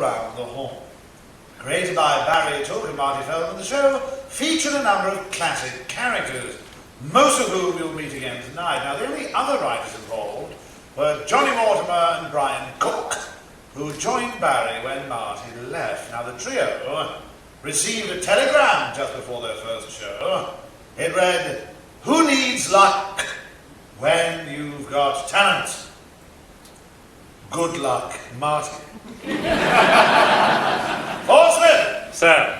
Round the Horne. Created by Barry Took and Marty Feldman, the show featured a number of classic characters, most of whom you'll meet again tonight. Now, the only other writers involved were Johnny Mortimer and Brian Cook, who joined Barry when Marty left. Now, the trio received a telegram just before their first show. It read, "Who needs luck when you've got talent? Good luck, Marty." Horseman! Sir,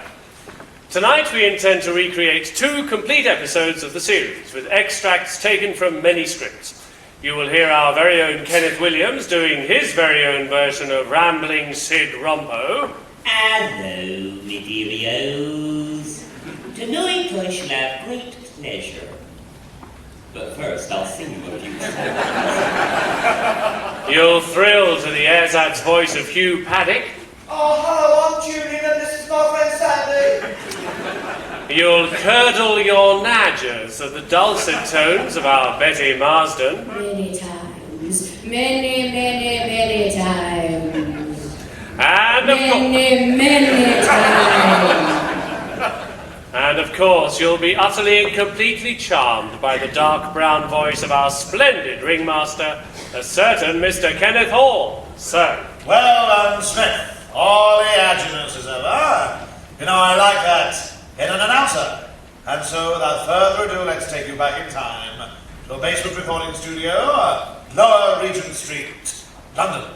tonight we intend to recreate 2 complete episodes of the series with extracts taken from many scripts. You will hear our very own Kenneth Williams doing his very own version of Rambling Sid Rompo. Hello, Midirios. Tonight I shall have great pleasure. But first I'll sing you a few songs. You'll thrill to the ersatz voice of Hugh Paddock. Oh, hello, I'm Julian and this is my friend Sandy. You'll curdle your nadgers at the dulcet tones of our Betty Marsden. Many times. Many times. And of course... Many times. And of course, you'll be utterly and completely charmed by the dark brown voice of our splendid ringmaster, a certain Mr. Kenneth Hall. Sir. Well done, Smith. All the adjuvants as ever. You know, I like that in an announcer. And so, without further ado, let's take you back in time to a basement recording studio, Lower Regent Street, London.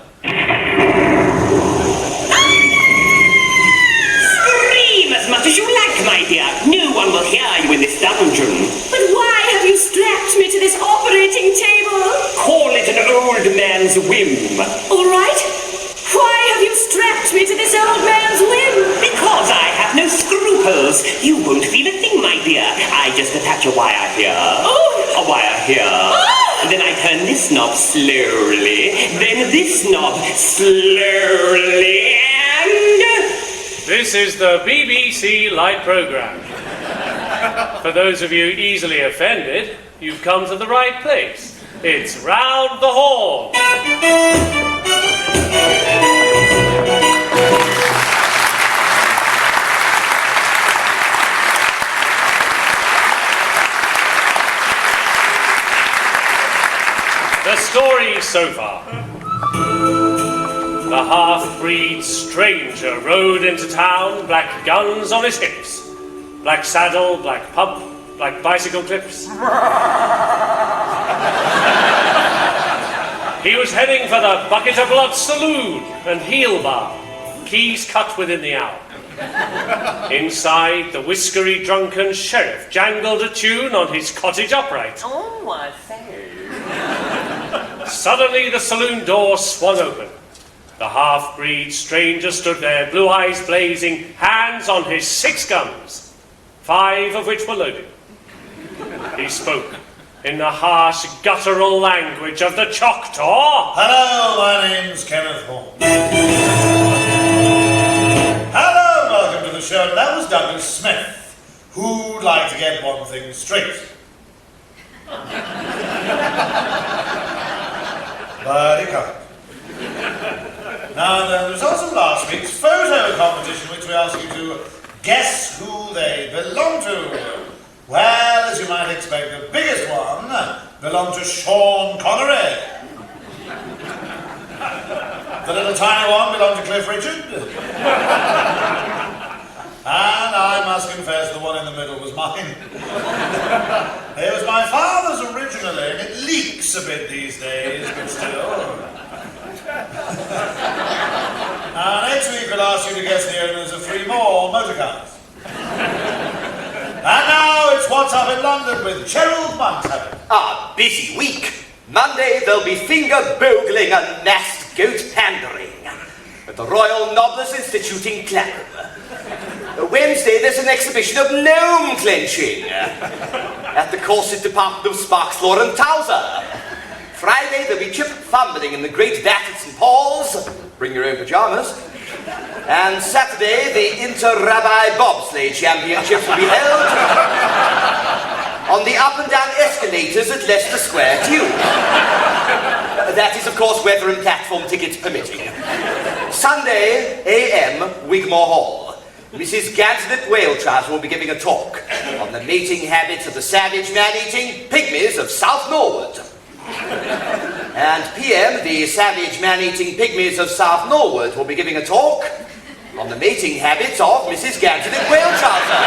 Scream as much as you like, my dear. No one will hear you in this dungeon. But why have you strapped me to this operating table? Call it an old man's whim. All right. Why have you strapped me to this old man's whim? Because I have no scruples. You won't feel a thing, my dear. I just attach a wire here. Oh! A wire here. Oh! Then I turn this knob slowly. Then this knob slowly. And... This is the BBC Light Programme. For those of you easily offended, you've come to the right place. It's Round the Horne. The story so far. The half-breed stranger rode into town, black guns on his hips. Black saddle, black pump, black bicycle clips. He was heading for the Bucket of Blood Saloon and Heel Bar, keys cut within the hour. Inside, the whiskery drunken sheriff jangled a tune on his cottage upright. Oh, I say. Suddenly, the saloon door swung open. The half-breed stranger stood there, blue eyes blazing, hands on his 6 guns, 5 of which were loaded. He spoke in the harsh, guttural language of the Choctaw. Hello, my name's Kenneth Horne. Hello, welcome to the show. That was Douglas Smith. Who'd like to get one thing straight? But he can't. Now, the results of last week's photo competition, which we asked you to guess who they belong to. Well, as you might expect, the biggest one belonged to Sean Connery. The little tiny one belonged to Cliff Richard. And I must confess the one in the middle was mine. It was my father's originally, and it leaks a bit these days, but still. Next week we'll ask you to guess the owners of 3 more motor cars. And now it's What's Up in London with Gerald Muntaber. A busy week. Monday there'll be finger bogling and nest goat pandering at the Royal Nobblers Institute in Clapham. Wednesday there's an exhibition of gnome clenching at the corset department of Sparks, Law and Towser. Friday there'll be chip fumbling in the Great Vat at St. Paul's. Bring your own pajamas. And Saturday, the Inter-Rabbi Bobsleigh Championships will be held on the up and down escalators at Leicester Square Tube. That is, of course, weather and platform tickets permitting. Sunday, AM, Wigmore Hall. Mrs. Gansnet Whale-Trouser will be giving a talk on the mating habits of the savage man-eating pygmies of South Norwood. And PM, the savage man-eating pygmies of South Norwood will be giving a talk on the mating habits of Mrs. Gansnet Whale-Trouser.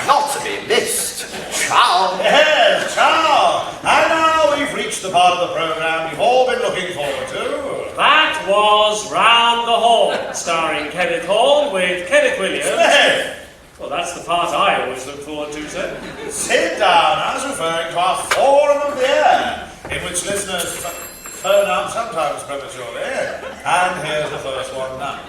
Not to be missed. Ciao. Yes, ciao. And now we've reached the part of the programme you've all been looking forward to. That was Round the Horn, starring Kenneth Horne with Kenneth Williams. Smith, Well, that's the part I always look forward to, sir. sit down. I was referring to our Forum of the Air, in which listeners phone up sometimes prematurely. And here's the first one now.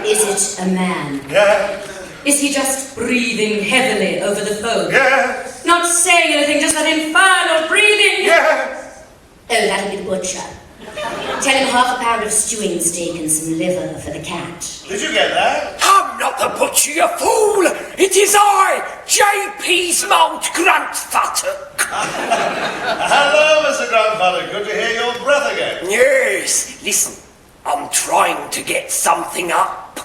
Is it a man? Yeah, Is he just breathing heavily over the phone? yeah, Not saying anything, just that infernal breathing? yeah. Oh, that'll be the butcher. Tell him half a pound of stewing steak and some liver for the cat. Did you get that? I'm not the butcher, you fool! It is I, J.P.'s Mount Grandfather. Hello, Mr. Grandfather. Good to hear your breath again. Yes, listen, I'm trying to get something up.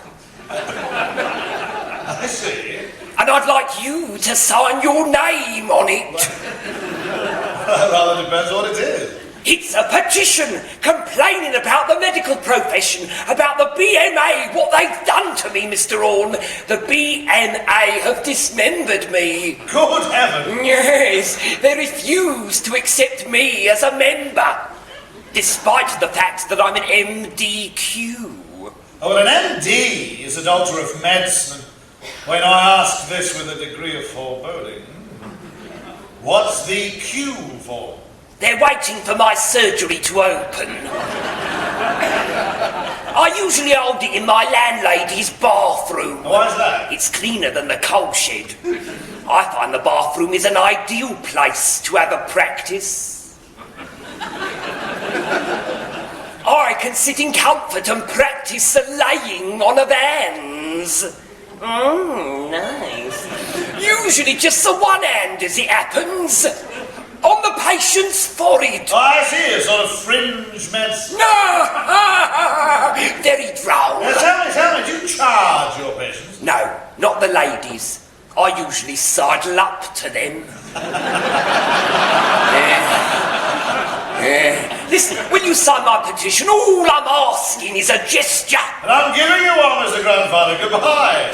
I see. And I'd like you to sign your name on it. That rather depends what it is. It's a petition complaining about the medical profession, about the BMA, what they've done to me, Mr. Horne. The BMA have dismembered me. Good heavens. Yes, they refuse to accept me as a member, despite the fact that I'm an MDQ. Oh, well, an MD is a doctor of medicine. When I ask this with a degree of foreboding, what's the Q for? They're waiting for my surgery to open. I usually hold it in my landlady's bathroom. Why's that? It's cleaner than the coal shed. I find the bathroom is an ideal place to have a practice. I can sit in comfort and practice the laying on of hands. Nice. Usually just the one hand as it happens. On the patient's forehead. Oh, I see, a sort of fringe medicine. No! Very droll. Now, tell me, do you charge your patients? No, not the ladies. I usually sidle up to them. Listen, will you sign my petition? All I'm asking is a gesture. And I'm giving you one, Mr. Grandfather. Goodbye.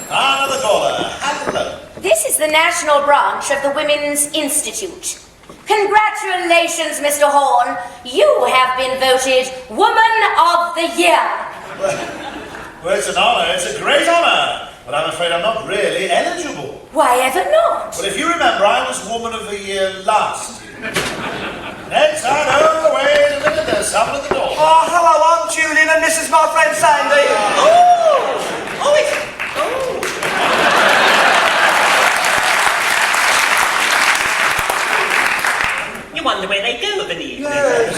Another caller. Hello. This is the national branch of the Women's Institute. Congratulations, Mr. Horne. You have been voted Woman of the Year. Well, it's an honour. It's a great honour. But I'm afraid I'm not really eligible. Why ever not? Well, if you remember, I was Woman of the Year last year. Next, wait a minute, there's someone at the door. Oh, hello, I'm Julian and this is my friend Sandy. You wonder where they go of an evening. Yes.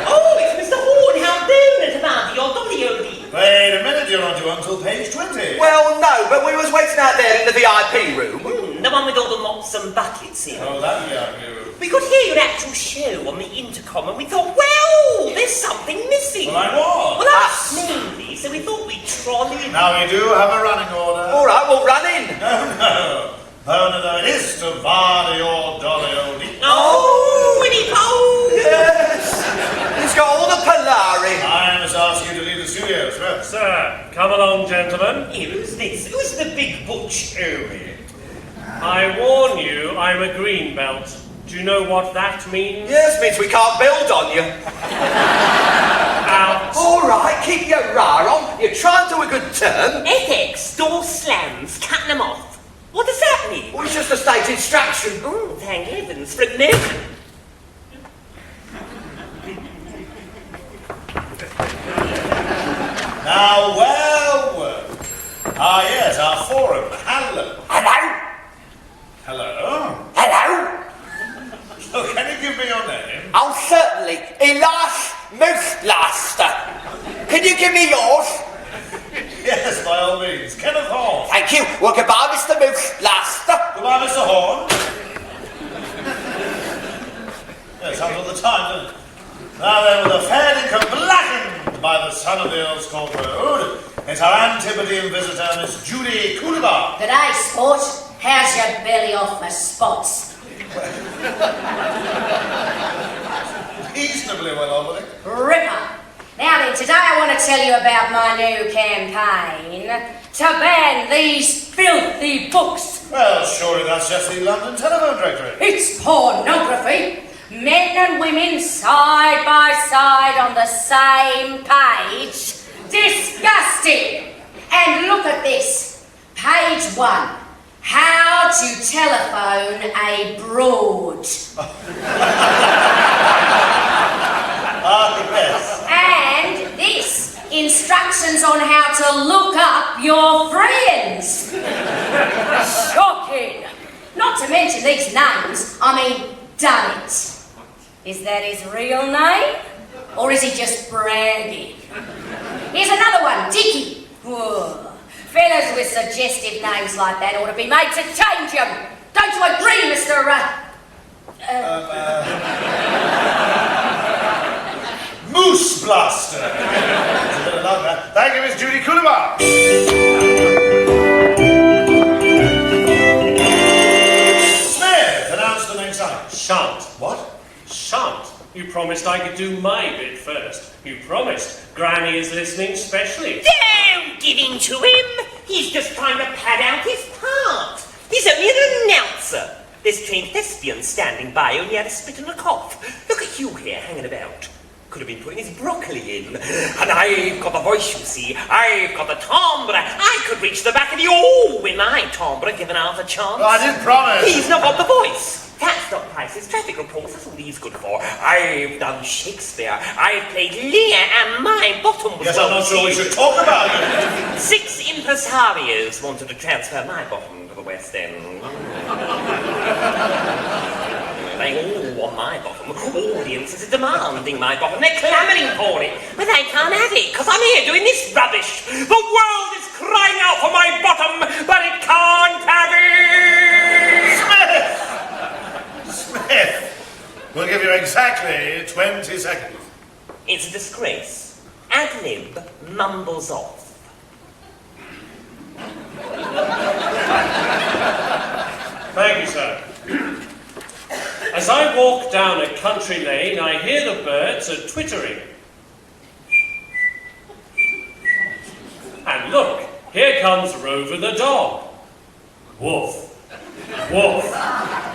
Oh, it's Mr. Horne. How doing, about your dolly oldie? Wait a minute, you're not due until page 20. Well, no, but we was waiting out there in the VIP room. The one with all the mops and buckets in. Oh, that VIP room. We could hear your actual show on the intercom and we thought, well, there's something missing. Well, I was. Well, that's mainly, so we thought we'd trolley in. Now, we do have a running order. All right, we'll run in. No, it is to bar your dolly oldie. Oh, Winnie Pooh! Yes. He's got all the Polari. I must ask you to leave the studio, sir. Sir, come along, gentlemen. Here, who's this? Who's the big butch over here? I warn you, I'm a green belt. Do you know what that means? Yes, means we can't build on you. Out. All right, keep your rah on. You're trying to do a good turn. FX, door slams, cutting them off. What does that mean? Well, it's just a state instruction. Oh, thank heavens for a minute. Now, well. Ah, yes, our forum. Hello. Hello? Hello. Hello? So, can you give me your name? Oh, certainly. Elias Mooseblaster. Can you give me yours? Yes, by all means. Kenneth Horne. Thank you. Well, goodbye, Mr. Mooseblaster. Goodbye, Mr. Horne. Yes, comes all the time, doesn't it? Now then, with a fair dinkum blackened by the sun of the Earl's Court Road, it's our Antipodean visitor, Miss Judy Coolbar. G'day, sport. How's your belly off for spots? Reasonably well over it. Ripper. Now then, today I want to tell you about my new campaign to ban these filthy books. Well, surely that's just the London Telephone Directory. It's pornography. Men and women side by side on the same page. Disgusting. And look at this. Page 1. How to telephone a broad. Yes. And this. Instructions on how to look up your friends. Shocking. Not to mention these names. I mean, Dunnett. Is that his real name? Or is he just bragging? Here's another one, Dicky. Whoa. Fellas with suggestive names like that ought to be made to change them. Don't you agree, Mr. Moose Blaster. Thank you, Miss Judy Coolbar. Smith, announce the next item. Shan't. What? Shan't. You promised I could do my bit first. You promised. Granny is listening specially. Don't give in to him. He's just trying to pad out his part. He's only an announcer. There's trained thespians standing by, only had a spit and a cough. Look at you here, hanging about. Could have been putting his broccoli in. And I've got the voice, you see. I've got the timbre. I could reach the back of the all with my timbre, given half a chance. Oh, I did promise. He's not got the voice. Tax stock prices, traffic reports, that's all he's good for. I've done Shakespeare. I've played Lear, and my bottom was Yes, I'm not sure we should talk about it. 6 impresarios wanted to transfer my bottom to the West End. They all want my bottom. Audiences are demanding my bottom. They're clamouring for it. But they can't have it, because I'm here doing this rubbish. The world is crying out for my bottom, but it can't have it! Smith, we'll give you exactly 20 seconds. It's a disgrace. Ad-lib mumbles off. Thank you, sir. As I walk down a country lane, I hear the birds are twittering. And look, here comes Rover the dog. Woof. Woof.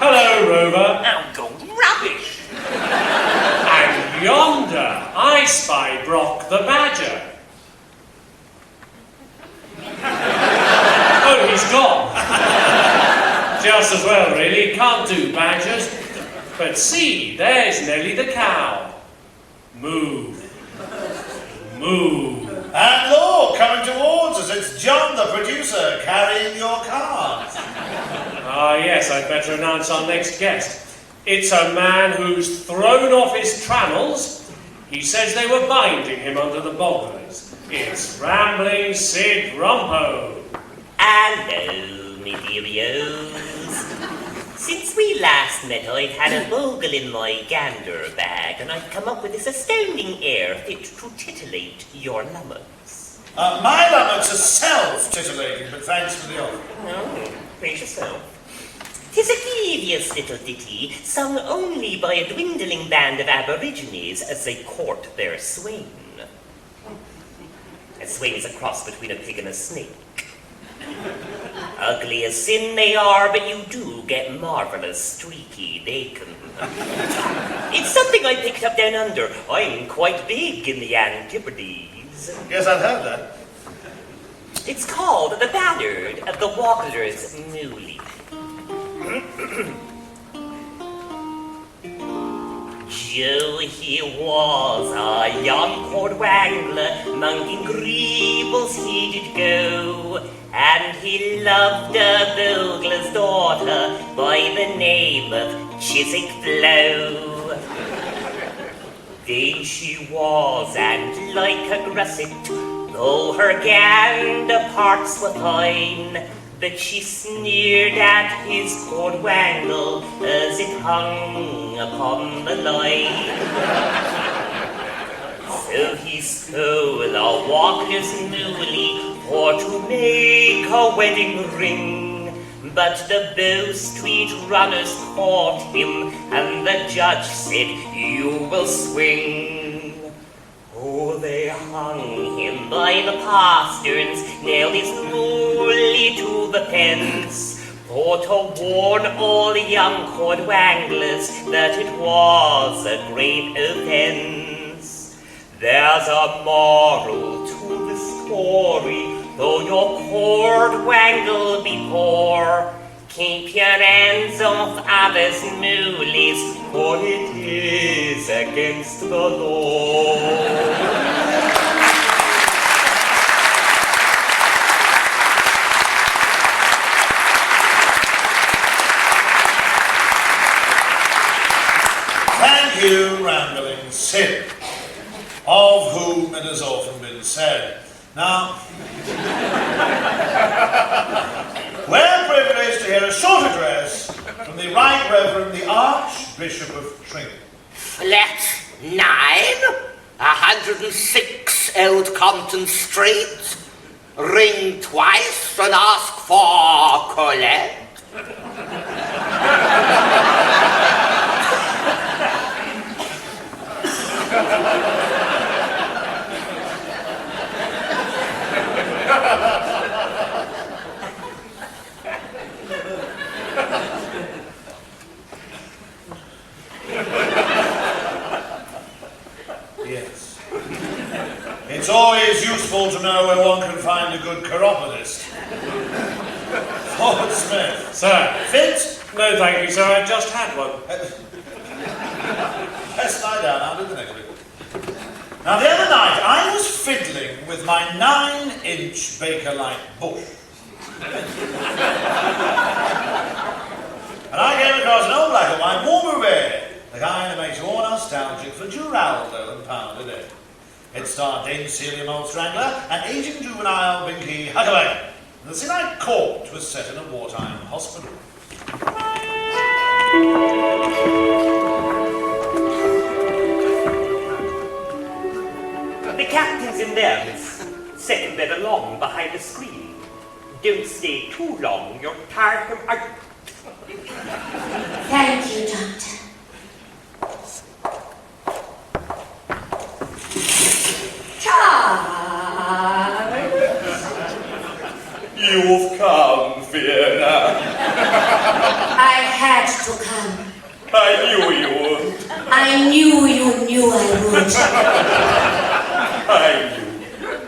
Hello, Rover. Oh, go rubbish! And yonder, I spy Brock the badger. Oh, he's gone. Just as well, really. Can't do badgers. But see, there's Nelly the cow. Moo. Moo. And Lord, coming towards us, it's John, the producer, carrying your cards. Ah, yes, I'd better announce our next guest. It's a man who's thrown off his trammels. He says they were binding him under the bogglers. It's Rambling Sid Rumpo. Hello, me dearios. Since we last met, I've had a bogle in my gander bag, and I've come up with this astounding air fit to titillate your lummox. My lummox are self-titillating, but thanks for the offer. Oh, praise yourself. 'Tis a grievous little ditty, sung only by a dwindling band of aborigines as they court their swain. A swain is a cross between a pig and a snake. Ugly as sin they are, but you do get marvelous streaky bacon. It's something I picked up down under. I'm quite big in the Antipodes. Yes, I've heard that. It's called The Ballad of the Waddler's Newly. Joe he was a young court wangler, among greebles he did go, and he loved a bugler's daughter by the name of Chiswick Blow. Vain she was, and like a gusset, though her gander parts were fine, but she sneered at his court wangle as it hung upon the line. So he stole a walker's newly for to make a wedding ring, but the Bow Street runners caught him, and the judge said, "You will swing." Oh, they hung him by the pasterns, nailed his newly to the pens, for to warn all young court wanglers that it was a great offence. There's a moral to the story, though your court wangle be poor, keep your hands off others' moolies, for it is against the law. Thank you, Rambling Sid, of whom it has often been said. Now, we're privileged to hear a short address from the Right Reverend the Archbishop of Trinity. Flat 9, 106 Old Compton Street. Ring twice and ask for Colette. Yes. It's always useful to know where one can find a good chiropodist. Ford Smith. Sir? Fit? No, thank you, sir. I just had one. Let's lie down. I'll do the next bit. Now, the other night, I was fiddling with my 9-inch Bakelite bush. And I came across an old black and white warm bouvet, the kind that makes you all nostalgic for Giraldo and Pound a Day. It starred Dame Celia Mole Strangler and aging juvenile Binky Huckaway. The scene I caught was set in a wartime hospital. The captain's in there, miss. Second bed along behind the screen. Don't stay too long, you'll tire him out. Thank you, Doctor. You've come, Fiona. I had to come. I knew you would. I knew you knew I would. I knew.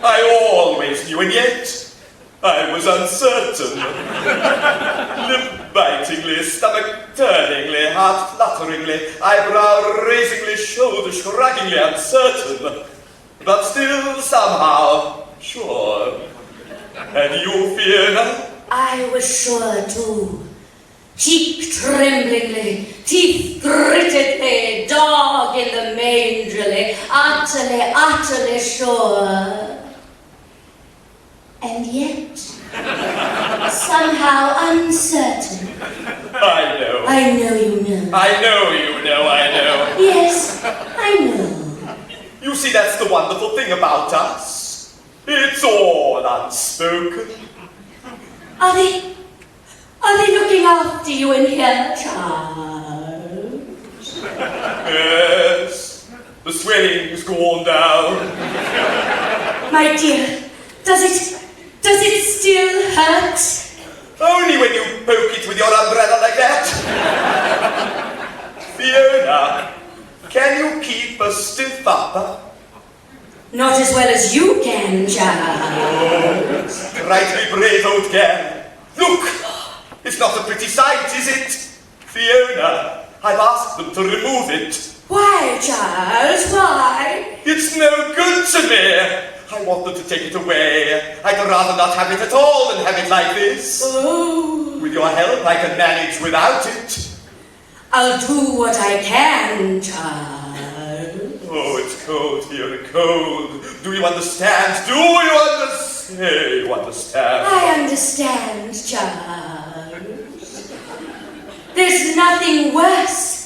I always knew, and yet I was uncertain. Lip-bitingly, stomach-turningly, heart-flutteringly, eyebrow-raisingly, shoulder-shruggingly uncertain, but still somehow sure. And you, Fiona? I was sure too. Cheek tremblingly, teeth grittedly, dog in the mangerly, utterly sure. And yet, somehow uncertain. I know. I know you know. I know you know, I know. Yes, I know. You see, that's the wonderful thing about us. It's all unspoken. Are they looking after you in here, Charles? Yes. The swelling's gone down. My dear, does it still hurt? Only when you poke it with your umbrella like that. Fiona, can you keep a stiff upper? Not as well as you can, Charles. Oh, rightly brave old girl. Look, it's not a pretty sight, is it? Fiona, I've asked them to remove it. Why, Charles, why? It's no good to me. I want them to take it away. I'd rather not have it at all than have it like this. Oh. With your help, I can manage without it. I'll do what I can, Charles. Oh, it's cold here, cold. Do you understand? Do you understand? You understand? I understand, Charles. There's nothing worse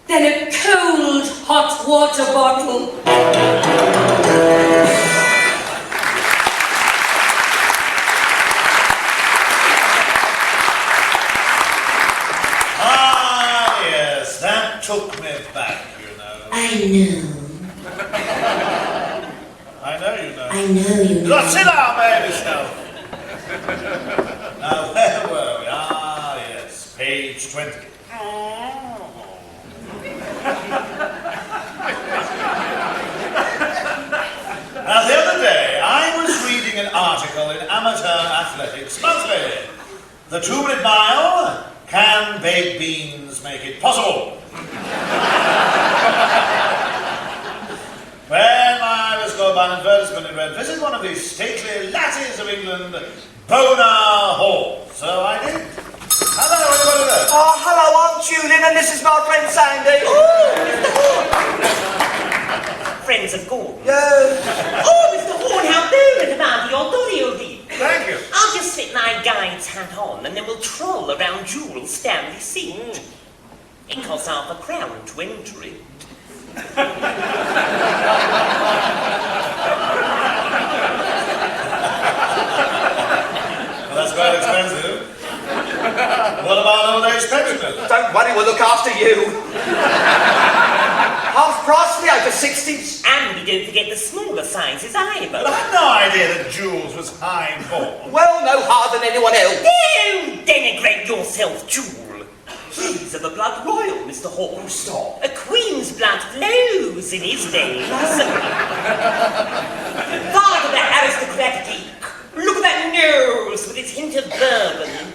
than a cold hot water bottle. Ah, yes, that took me back, you know. I know. I know you know. I know you know. Look, sit down, baby, yourself. Now, where were we? Ah, yes, page 20. Now, the other day, I was reading an article in Amateur Athletics Monthly. The 2-minute mile, can baked beans make it possible? When I was going by an advertisement in read, visit one of these stately latties of England, Bonar Hall. So I did. Hello, everybody there. Oh, hello, I'm Julian, and this is my friend Sandy. Friends of Gordon. Yeah. Oh, Mr. Horne, how very about your dolly. Thank you. I'll just slip my guide's hat on, and then we'll troll around Jules' Stanley seat. It costs £half to enter it. Well, that's quite expensive. What about old age pensioners? Don't worry, we'll look after you. Half price for the over 60s. And we don't forget the smaller sizes either. But I had no idea that Jules was high born. Well, no harder than anyone else. Don't denigrate yourself, Jewel. He's of the blood royal, Mr. Horne. Stop. A queen's blood flows in his veins. Father, that aristocratic eke. Look at that nose with its hint of bourbon.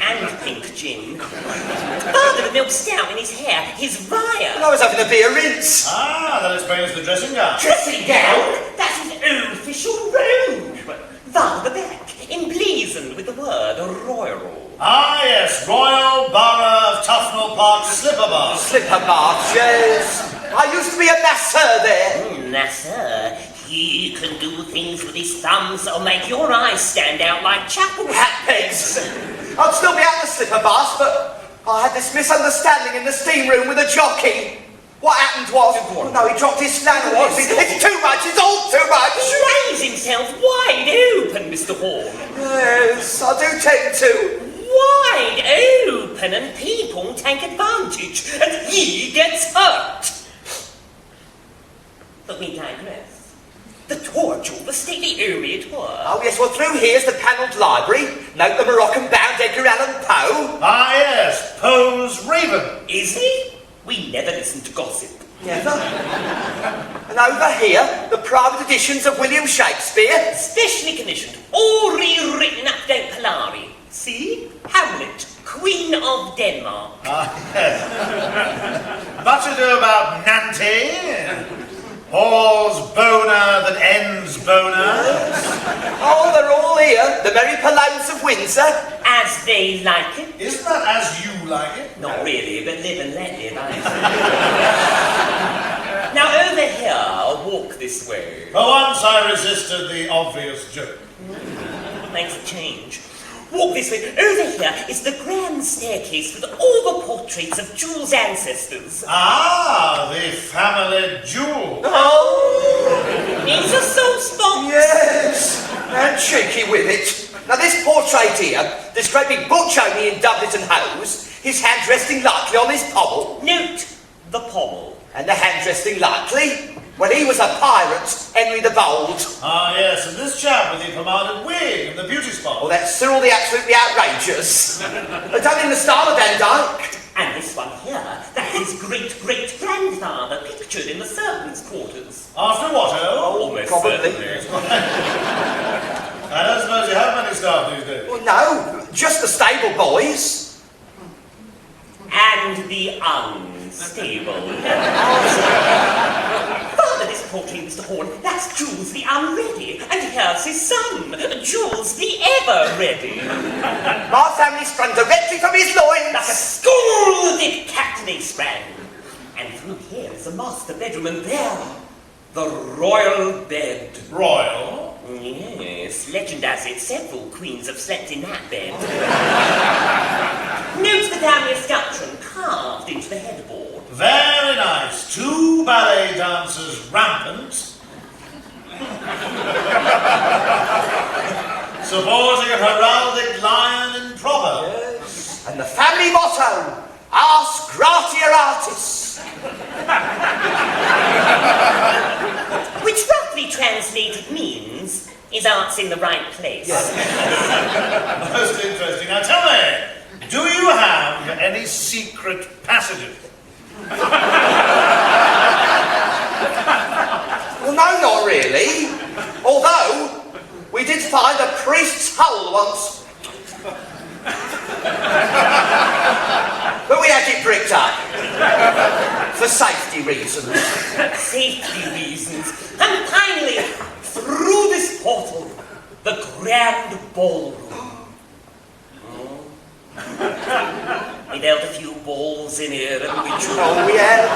And pink gin. Father, the milk stout in his hair, his Roya. I was having a beer rinse. Ah, that explains the dressing gown. Dressing gown? That's his own official robe. Father, the back, emblazoned with the word royal. Ah, yes, Royal Borough of Tufnell Park Slipper Bar. Slipper bath, yes. I used to be a masseur there. Masseur, he can do things with his thumbs that'll make your eyes stand out like chapel Hat pegs. I'd still be at the slipper bath, but I had this misunderstanding in the steam room with a jockey. What happened was, no, he dropped his flannel. It's too much, it's all too much. He lays himself wide open, Mr. Horne. Yes, I do tend to. Wide open, and people take advantage, and he gets hurt. But we digress. The tour, Jewel, the stately Orient tour. Oh, yes, well, through here's the panelled library. Note the Moroccan-bound Edgar Allan Poe. Ah, yes, Poe's Raven. Is he? We never listen to gossip. Never. And over here, the private editions of William Shakespeare. Specially commissioned, all rewritten up to Polari. See? Hamlet, Queen of Denmark. Ah, yes. Much ado about Nanty. All's boner that ends boners. Oh, they're all here. The Merry Palones of Windsor. As they like it. Isn't that as you like it? Not really, but live and let live, I think. Now over here, walk this way. For once I resisted the obvious joke. Makes a change. Walk this way. Over here is the grand staircase with all the portraits of Jules' ancestors. Ah, the family jewel. Oh, It's a soft spot. yes. And cheeky with it. Now, this portrait here, this great big butch only in doublet and hose, his hand resting lightly on his pommel. Note the pommel. And the hand resting lightly when he was a pirate, Henry the Bold. Ah, yes, and this chap with the pomaded wig and the beauty spot. Oh, that's Cyril the Absolutely Outrageous. Done in the style of Van Dyke. And this one here, that's his great-great-grandfather pictured in the servants' quarters. After Watto? Almost Probably. certainly. I don't suppose you have many staff these days. Well, no, just the stable boys. And the stable. Father, this portrait, Mr. Horne, that's Jules the Unready, and here's his son, Jules the Ever-Ready. My family sprung directly from his loins. Like a school-did Captain A sprang. And through here is the master bedroom, and there, the royal bed. Royal? Yes, legend has it several queens have slept in that bed. Note the family escutcheon carved into the headboard. Very nice. 2 ballet dancers rampant. Supporting a heraldic lion in proverb. Yes. And the family motto, Ars Gratia Artis. Which roughly translated means, is arts in the right place? Yes. Most interesting. Now tell me, do you have any secret passages? Well, no, not really. Although, we did find a priest's hull once. But we had it bricked up. For safety reasons. Safety reasons. And finally, through this portal, the grand ballroom. We'd held a few balls in here, hadn't we, Jules? Oh, yeah.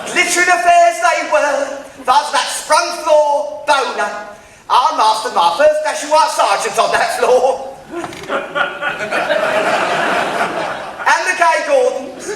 Glittering affairs they were. That's that sprung floor boner. I mastered my first National White Sergeant on that floor. And the gay Gordons.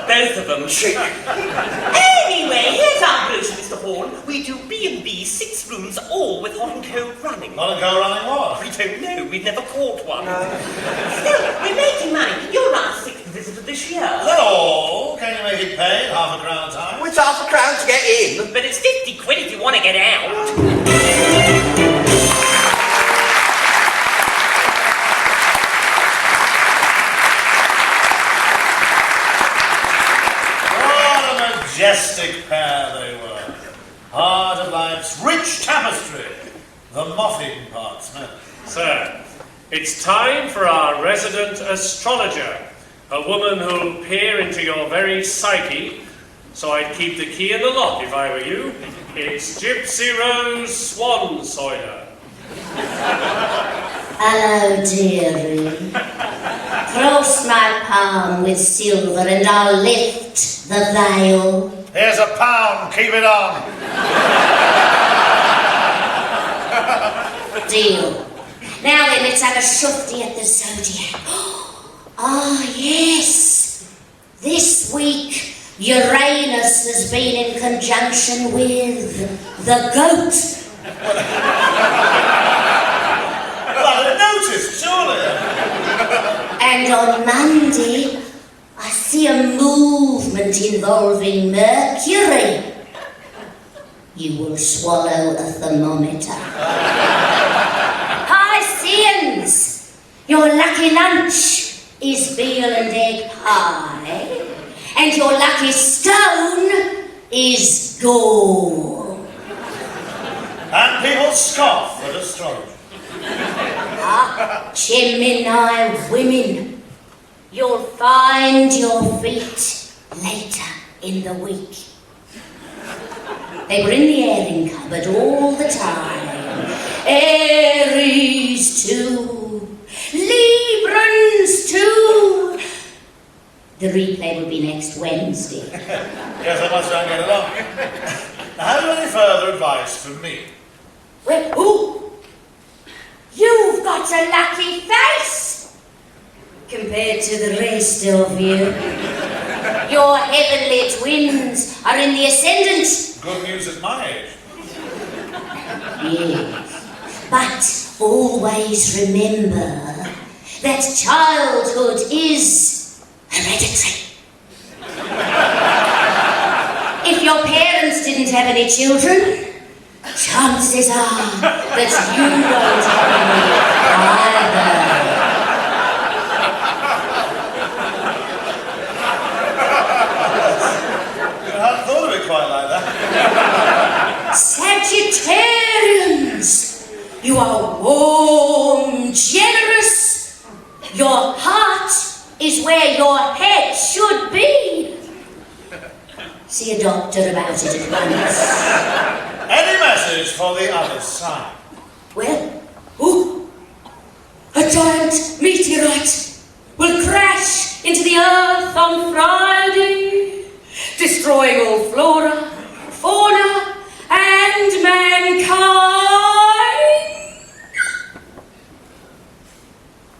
Both of them chic. Anyway, here's our brochure, Mr. Horne. We do B&B, 6 rooms, all with hot and cold running. Hot and cold running what? We don't know. We've never caught one. Still, we're making mine. You're our 6th visitor this year. Hello. Can you make it pay? £0.50 a time? With £0.50 to get in. But it's 50 quid if you want to get out. Majestic pair they were. Heart of life's rich tapestry. The moth-eaten parts, no. Sir, it's time for our resident astrologer, a woman who'll peer into your very psyche, so I'd keep the key in the lock if I were you. It's Gypsy Rose Swansoiler. Hello, dearie. Cross my palm with silver and I'll lift the veil. Here's £1, keep it on. Deal. Now then, let's have a shufty at the zodiac. Ah, yes. This week, Uranus has been in conjunction with the goat. Well, I didn't notice, surely. And on Monday, I see a movement involving Mercury. You will swallow a thermometer. Pisceans, your lucky lunch is veal and egg pie, and your lucky stone is gall. And people scoff at astrology. Ah, Gemini women, you'll find your feet later in the week. They were in the airing cupboard all the time. Aries too, Librans too. The replay will be next Wednesday. Yes, I must try and get along. Now, have you any further advice for me? Well, ooh, you've got a lucky face compared to the rest of you. Your heavenly twins are in the ascendant. Good news at my age. Yes, but always remember that childhood is hereditary. If your parents didn't have any children, chances are that you won't have any either. I hadn't thought of it quite like that. Sagittarians, you are warm, generous. Your heart is where your head should be. See a doctor about it at once. Any message for the other side? Well, a giant meteorite will crash into the earth on Friday, destroying all flora, fauna, and mankind.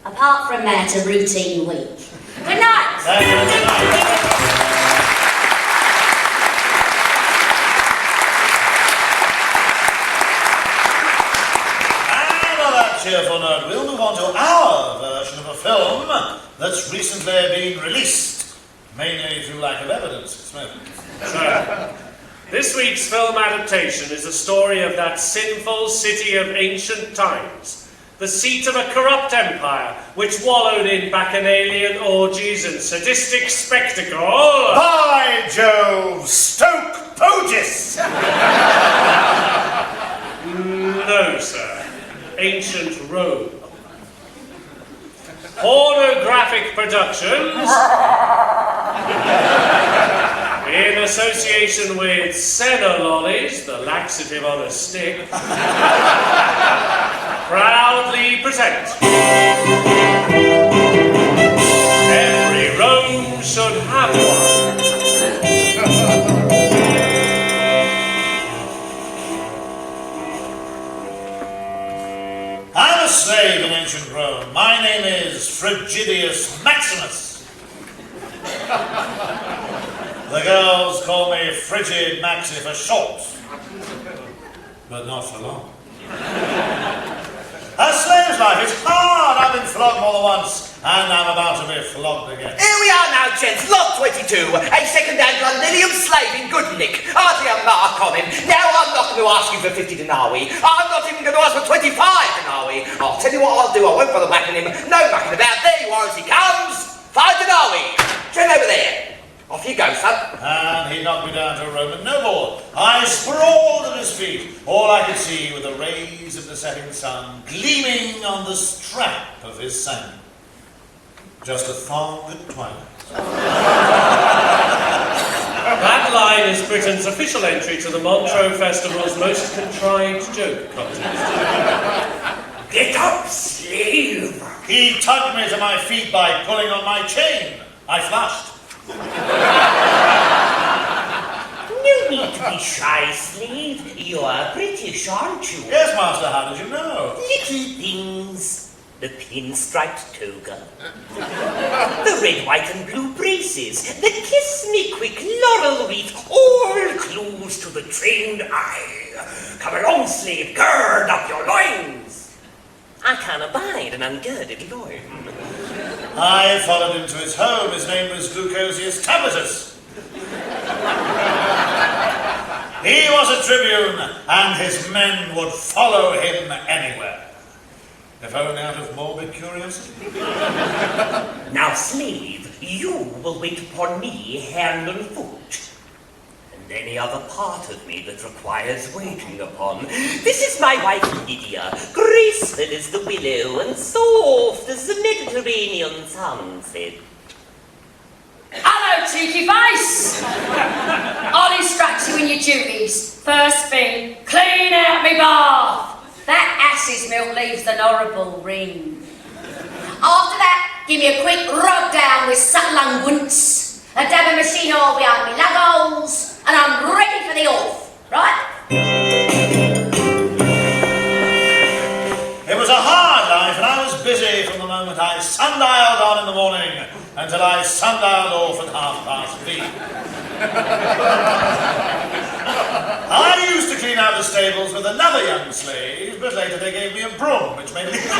Apart from that, a routine week. Good night. Thank you. Good night. Cheerful note, we'll move on to our version of a film that's recently been released, mainly through lack of evidence, Smith. Sure. This week's film adaptation is a story of that sinful city of ancient times, the seat of a corrupt empire which wallowed in bacchanalian orgies and sadistic spectacle. By Jove, Stoke Pogis! No, sir. Ancient Rome. Pornographic Productions, in association with Senna Lollies, the laxative on a stick, proudly present Every Rome Should Have One. I'm a slave in ancient Rome. My name is Frigidius Maximus. The girls call me Frigid Maxi for short, but not for long. A slave's life is hard. I've been flogged more than once, and I'm about to be flogged again. Here we are now, gents, lot 22, a second-hand Londinium slave in good nick. Hardly a mark on him. Now I'm not going to ask you for 50 denarii. I'm not even going to ask for 25 denarii. I'll tell you what I'll do. I won't bother whacking him. No mucking about. There you are as he comes. 5 denarii. Turn over there. Off you go, son. And he knocked me down to a Roman noble. I sprawled at his feet. All I could see were the rays of the setting sun gleaming on the strap of his sandal. Just a thong at twilight. That line is Britain's official entry to the Montreux Festival's most contrived joke contest. Get up, slave! He tugged me to my feet by pulling on my chain. I flushed. No need to be shy, slave. You're British, aren't you? Yes, master, how did you know? Little things. The pinstriped toga, the red, white and blue braces, the kiss-me-quick laurel wreath, all clues to the trained eye. Come along, slave, gird up your loins. I can't abide an ungirded loin. I followed him to his home. His name was Glucosius Tacitus. He was a tribune, and his men would follow him anywhere. If only out of morbid curiosity. Now, slave, you will wait upon me hand and foot, and any other part of me that requires waiting upon. This is my wife Lydia, graceful as the willow and soft as the Mediterranean sunset. Hello, cheeky face! I'll instruct you in your duties. First thing, clean out me bath. That ass's milk leaves an horrible ring. After that, give me a quick rub down with subtle unguents, a dab of machine oil behind me lug holes, and I'm ready for the off, right? It was a hard life, and I was busy from the moment I sundialed on in the morning until I sundialed off at 3:30. I used to clean out the stables with another young slave, but later they gave me a broom, which made it easier.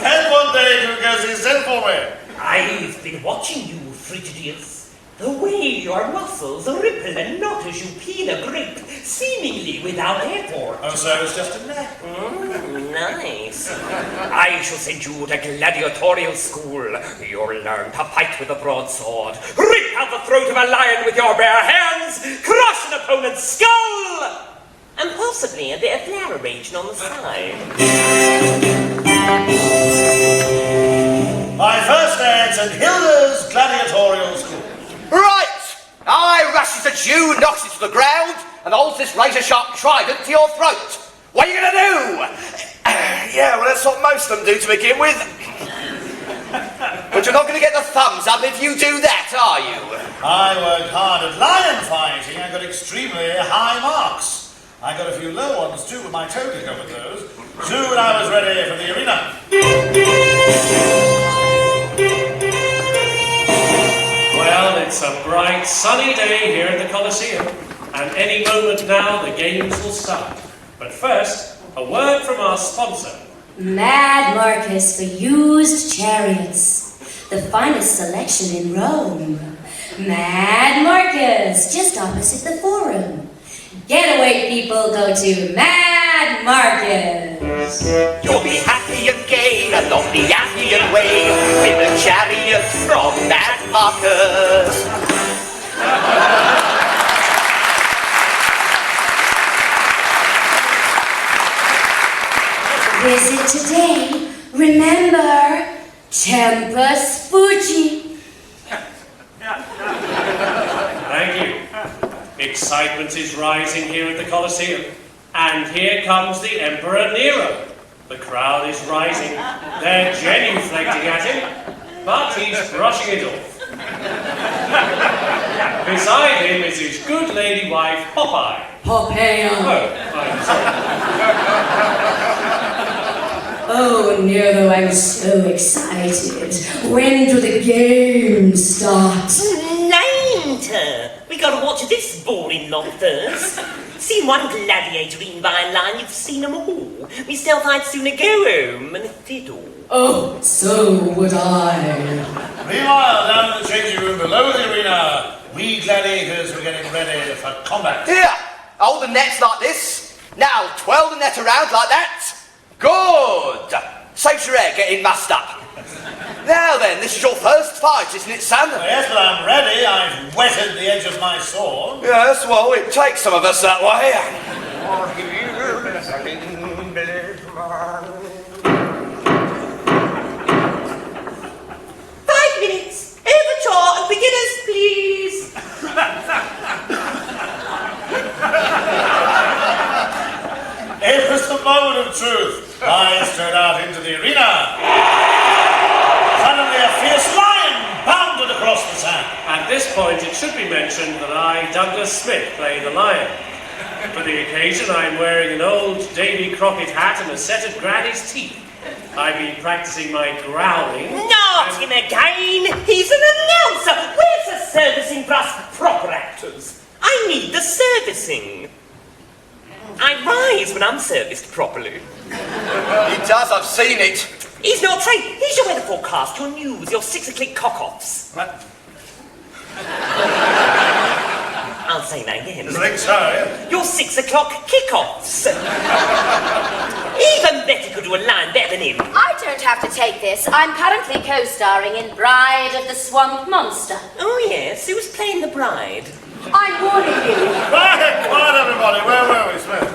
Then one day, Glucosius sent for me. I've been watching you, Frigidius. The way your muscles ripple and knot as you peel a grape, seemingly without effort. Oh, so it's just a nap. Nice. I shall send you to gladiatorial school. You'll learn to fight with a broadsword, rip out the throat of a lion with your bare hands, crush an opponent's skull, and possibly a bit of flower arrangement on the side. My first day at St. Hilda's Gladiatorial School. Right! I rushes at you, knocks it to the ground, and holds this razor-sharp trident to your throat. What are you going to do? Yeah, well, that's what most of them do to begin with. But you're not going to get the thumbs up if you do that, are you? I worked hard at lion fighting. I got extremely high marks. I got a few low ones too, but my toga covered those. Soon I was ready for the arena. Well, it's a bright, sunny day here at the Colosseum, and any moment now the games will start. But first, a word from our sponsor. Mad Marcus for used chariots. The finest selection in Rome. Mad Marcus, just opposite the Forum. Getaway people go to Mad Marcus. You'll be happy and gay along the Appian Way with a chariot from Mad Marcus. Visit today. Remember, Tempus Fugit. Thank you. Excitement is rising here at the Colosseum, and here comes the Emperor Nero. The crowd is rising. They're genuflecting at him, but he's brushing it off. Beside him is his good lady wife, Popeye. Popeye. Oh, I'm sorry. Oh, Nero, I'm so excited. When do the games start? Later. We gotta watch this boring lot first. Seen one gladiator in by line, you've seen them all. Myself, I'd sooner go home and fiddle. Oh, so would I. Meanwhile, down in the changing room below the arena, we gladiators were getting ready for combat. Here, hold the nets like this. Now twirl the net around like that. Good. Saves your hair getting mussed up. Now then, this is your first fight, isn't it, son? Yes, but I'm ready. I've wetted the edge of my sword. Yes, well, it takes some of us that way. 5 minutes. Overture, beginners, please. It was the moment of truth. I strode out into the arena. Suddenly a fierce lion bounded across the sand. At this point, it should be mentioned that I, Douglas Smith, play the lion. For the occasion, I'm wearing an old Davy Crockett hat and a set of Granny's teeth. I've been practicing my growling. Not him again. He's an announcer. Where's the servicing for us proper actors? I need the servicing. I rise when I'm serviced properly. He does, I've seen it. He's not trained. Here's your weather forecast, your news, your 6 o'clock cock-offs. I'll say that again. I think so. Your 6 o'clock kick-offs. Even Betty could do a line better than him. I don't have to take this. I'm currently co-starring in Bride of the Swamp Monster. Oh, yes. Who's playing the bride? I'm warning you. Right, quiet everybody. Where were we, Smith?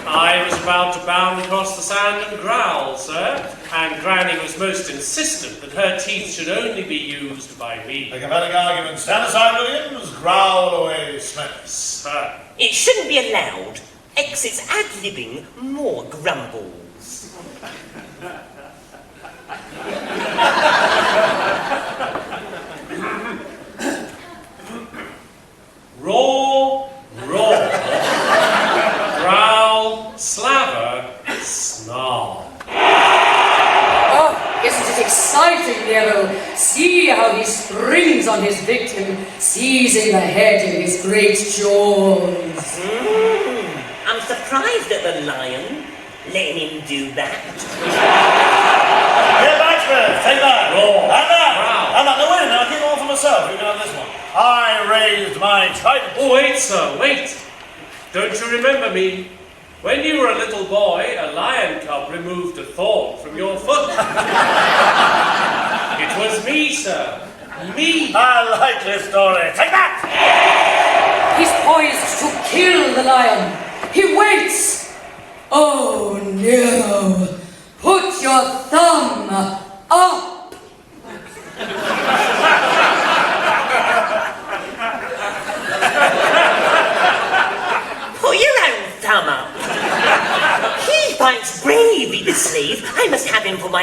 I was about to bound across the sand and growl, sir, and Granny was most insistent that her teeth should only be used by me. The compelling argument. Stand aside, Williams. Growl away, Smith. Sir. It shouldn't be allowed. Exits ad-libbing, more grumbles. Roar, roar, growl, slaver, snarl. Oh, isn't it exciting, Nero? See how he springs on his victim, seizing the head in his great jaws. I'm surprised at the lion, letting him do that. Here, Baxter, take that. Roar. And that. Growl. And that. No, wait, now keep all for myself. You can have this one. I raised my trident. Oh, wait, sir, wait. Don't you remember me? When you were a little boy, a lion cub removed a thorn from your foot. It was me, sir. Me. I like this story. Take that. He's poised to kill the lion. He waits. Oh, Nero, put your thumb up.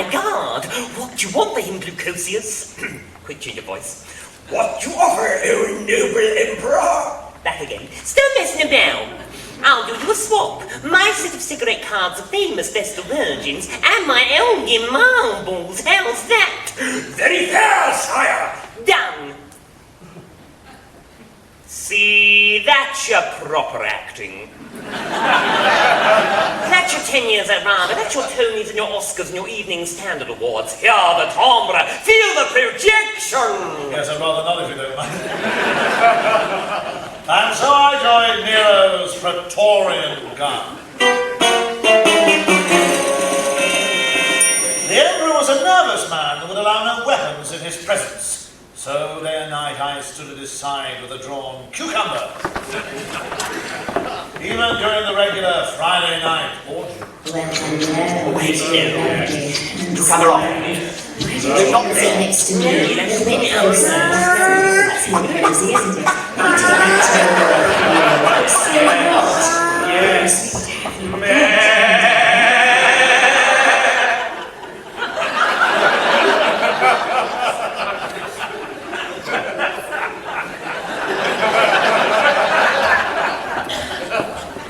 my God! What do you want for him, Glucosius? Quick change of voice. What you offer, O noble emperor? Back again. Stop messing about. I'll do you a swap. My set of cigarette cards of famous Vestal Virgins and my Elgin marbles. How's that? Very fair, sire. Done. See, that's your proper acting. That's your 10 years at Rama, that's your Tonys and your Oscars and your Evening Standard Awards. Here, the timbre, feel the projection! Yes, I'd rather not if you don't mind. And so I joined Nero's Praetorian Guard. The Emperor was a nervous man who would allow no weapons in his presence. So day and night I stood at his side with a drawn cucumber. Even during the regular Friday night orgy. Cucumber off. Next to me, a little bit closer. That's more crazy, isn't it? Yes.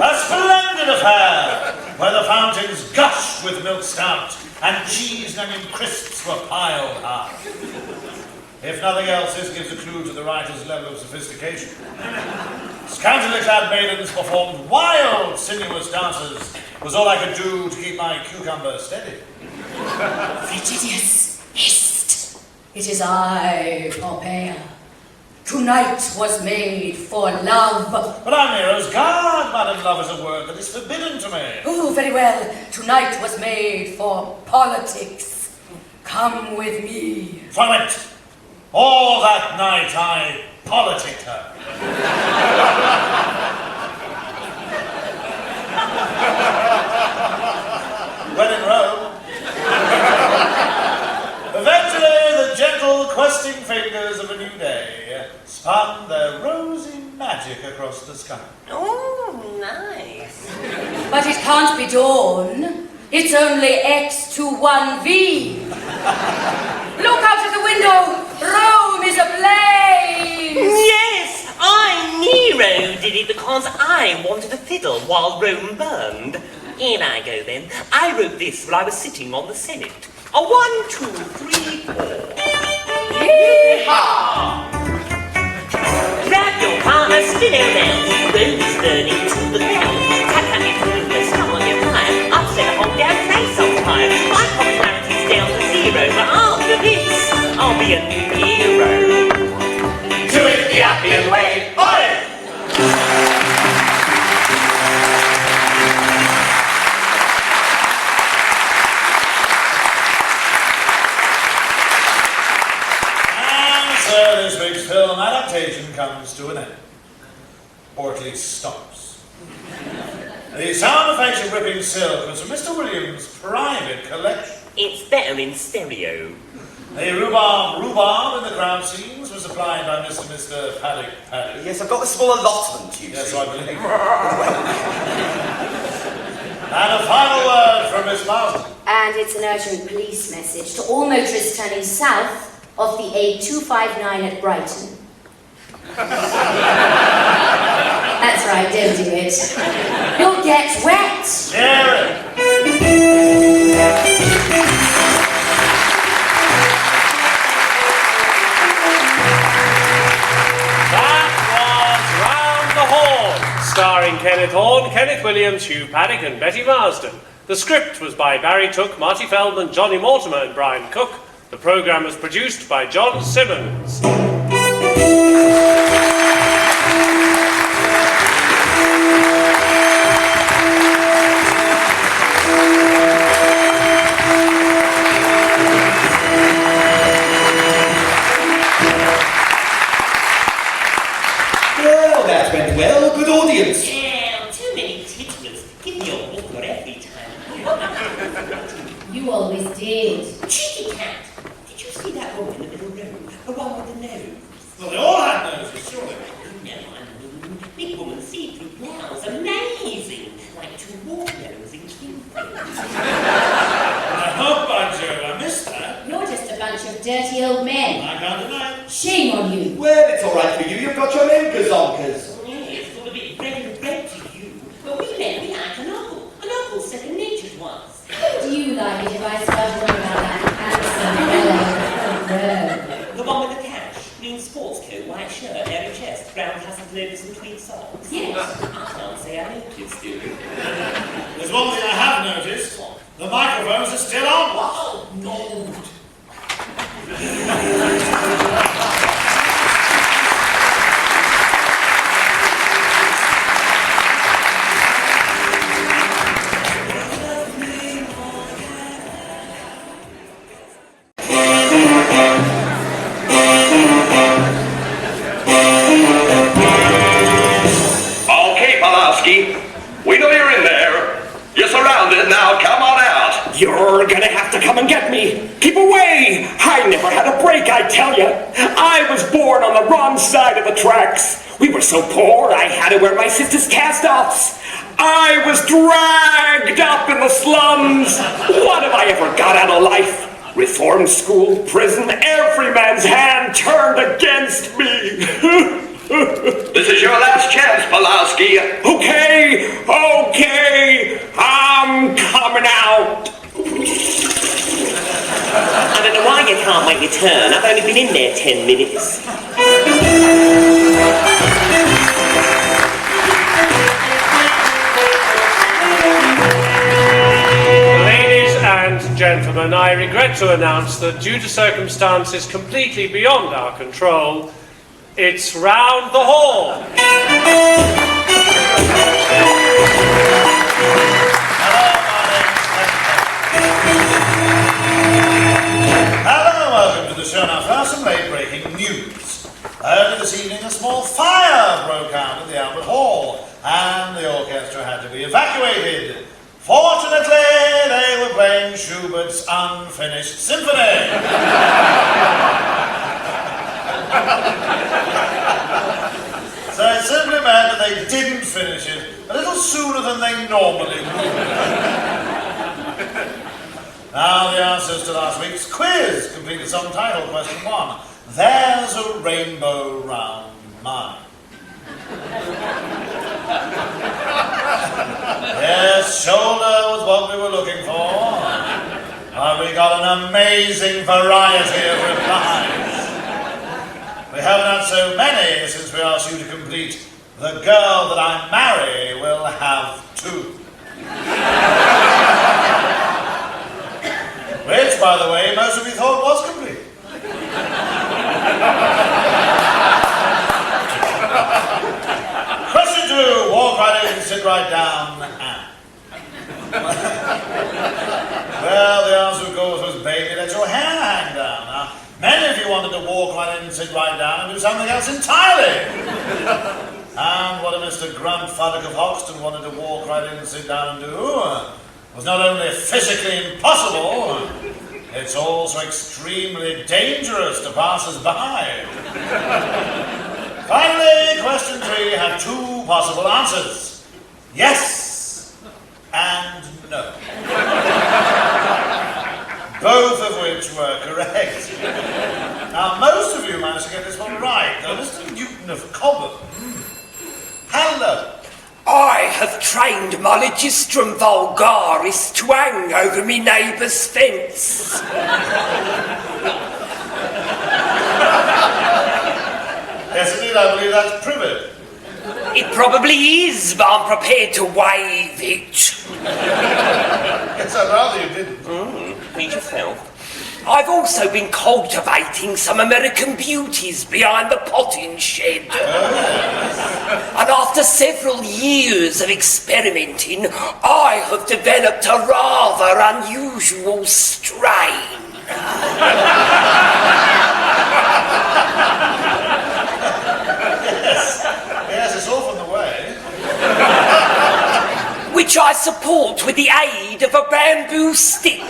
A splendid affair, where the fountains gushed with milk stout and cheese and onion crisps were piled high. If nothing else, this gives a clue to the writer's level of sophistication. Scantily clad maidens performed wild, sinuous dances. Was all I could do to keep my cucumber steady. Vitidius, hist! It is I, Poppaea. Tonight was made for love. But I'm Nero's guard, Madam. Love is a word that is forbidden to me. Oh, very well. Tonight was made for politics. Come with me. So I went. All that night I politicked her. When in Rome. Eventually the gentle questing fingers of a new day spun their rosy magic across the sky. Oh, nice. But it can't be dawn. It's only X to 1V. Look out of the window. Rome is ablaze. Yes, Nero did it because I wanted a fiddle while Rome burned. Here I go then. I wrote this while I was sitting on the Senate. A 1, 2, 3, 4. Yeehaw! Grab your partner, spin around. Rome is burning to the ground. Tap on your fingers, come on your fire. Upset a whole damn place on fire. My popularity's down to 0, but after this, I'll be a new hero. Do it the Appian way. Oi! This week's film adaptation comes to an end. Or at least stops. The sound effects of ripping silk was from Mr. Williams' private collection. It's better in stereo. The rhubarb in the crowd scenes was supplied by Mr. Paddock. Yes, I've got a small allotment, you Yes, see. I believe. And a final word from Miss Marsden. And it's an urgent police message to all motorists turning south of the A259 at Brighton. That's right, don't do it. You'll get wet. Sharon. That was Round the Horne, starring Kenneth Horne, Kenneth Williams, Hugh Paddock and Betty Marsden. The script was by Barry Took, Marty Feldman, Johnny Mortimer and Brian Cook. The programme was produced by John Simmons. Well, that went well. Good audience. Yeah, too many titlers. Give me a walker every time. You always did. Cheeky cat. Did you see that woman in the middle row? The one with the nose? Well, they all had noses, surely. No, I mean, big woman, see-through blouse. Amazing. Like two watermelons in King. I hope, by Jove, I background hasn't noticed between songs? Yes. I can't say I noticed, do you? There's one thing I have noticed. The microphones are still on. Oh, no. We know you're in there. You're surrounded now. Come on out. You're gonna have to come and get me. Keep away. I never had a break, I tell you. I was born on the wrong side of the tracks. We were so poor, I had to wear my sister's cast-offs. I was dragged up in the slums. What have I ever got out of life? Reform school, prison, every man's hand turned against me. This is your last chance, Pulaski. Okay, I'm coming out. I don't know why you can't make your turn. I've only been in there 10 minutes. Ladies and gentlemen, I regret to announce that due to circumstances completely beyond our control, it's round the hall. Hello, welcome to the show. Now, first some late-breaking news. Early this evening, a small fire broke out at the Albert Hall, and the orchestra had to be evacuated. Fortunately, they were playing Schubert's Unfinished Symphony. So it simply meant that they didn't finish it a little sooner than they normally would. Now the answers to last week's quiz, completed song title, question 1. There's a rainbow round mine. Yes, shoulder was what we were looking for. We got an amazing variety of replies. We haven't had so many since we asked you to complete The Girl That I Marry Will Have Two. Which, by the way, most of you thought was complete. Question 2. Walk right in, sit right down, and. Well, the answer, of course, was baby, let your hair hang down. Now, many of you wanted to walk right in, sit right down, and do something else entirely. And what Mr. Grunt Fuddock of Hoxton wanted to walk right in and sit down and do was not only physically impossible, it's also extremely dangerous to passers-by. Finally, question 3 had 2 possible answers. Yes and no. Both of which were correct. Now, most of you managed to get this one right, though Mr. Newton of Cobham. Hello. I have trained my legistrum vulgaris to hang over me neighbour's fence. Yes, indeed, I believe that's privet. It probably is, but I'm prepared to waive it. Yes, I'd rather you didn't. Please yourself. I've also been cultivating some American beauties behind the potting shed. And after several years of experimenting, I have developed a rather unusual strain. Yes, it's off on the way. Which I support with the aid of a bamboo stick.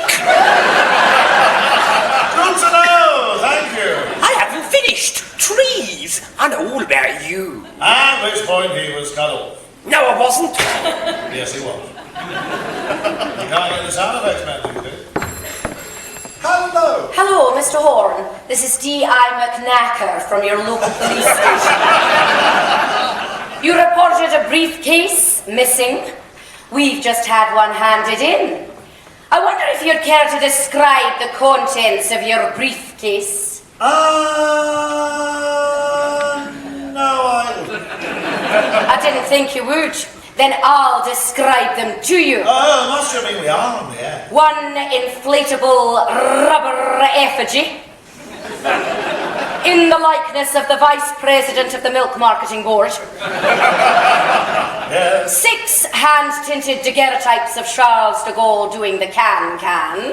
Good to know, thank you. I haven't finished. Trees. I know all about you. At which point he was cut off. No, I wasn't. Yes, he was. You can't get the sound effects, man, these days. Hello. Hello, Mr. Horne. This is D.I. McKnacker from your local police station. You reported a briefcase missing. We've just had one handed in. I wonder if you'd care to describe the contents of your briefcase. No, I I didn't think you would. Then I'll describe them to you. Oh, must you mean we are on the air? One inflatable rubber effigy in the likeness of the Vice President of the Milk Marketing Board. Yes. 6 hand-tinted daguerreotypes of Charles de Gaulle doing the can-can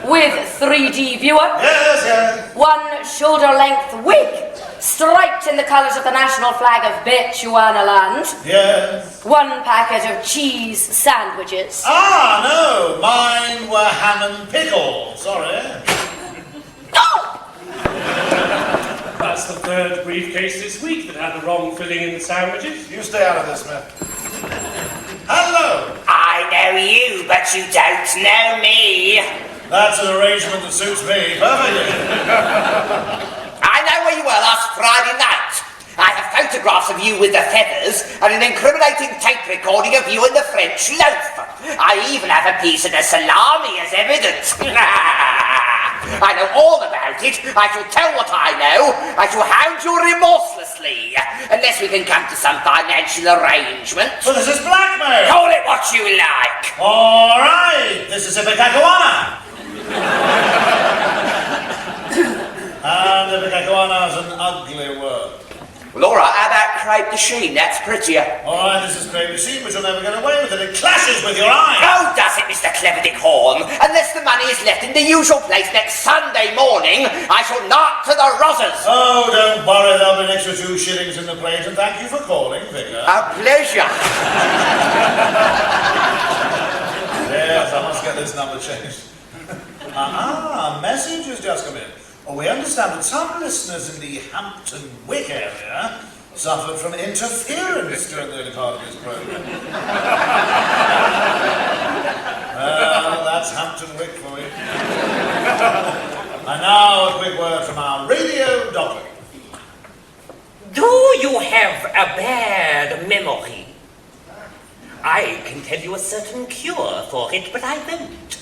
with 3D viewer. Yes, yes. 1 shoulder-length wig striped in the colours of the national flag of Bechuanaland. Yes. 1 packet of cheese sandwiches. Ah, no, mine were ham and pickle. Sorry. That's the 3rd briefcase this week that had the wrong filling in the sandwiches. You stay out of this, Smith. Hello. I know you, but you don't know me. That's an arrangement that suits me perfectly. I know where you were last Friday night. I have photographs of you with the feathers and an incriminating tape recording of you in the French loaf. I even have a piece of the salami as evidence. I know all about it. I shall tell what I know. I shall hound you remorselessly. Unless we can come to some financial arrangement. Well, this is blackmail. Call it what you like. All right. This is Ipecacuana. And Ipecacuana is an ugly word. Laura, how about crepe de chine? That's prettier. All right, this is crepe de chine, but you'll never get away with it. It clashes with your eye. How does it, Mr. Clever Dick Horne? Unless the money is left in the usual place next Sunday morning, I shall knock to the rozzers. Oh, don't worry. There'll be an extra 2 shillings in the plate, and thank you for calling, Vicar. A pleasure. Yes, I must get this number changed. A message has just come in. Oh, we understand that some listeners in the Hampton Wick area suffered from interference during the early part of this programme. Well, that's Hampton Wick for you. And now a quick word from our radio doctor. Do you have a bad memory? I can tell you a certain cure for it, but I won't.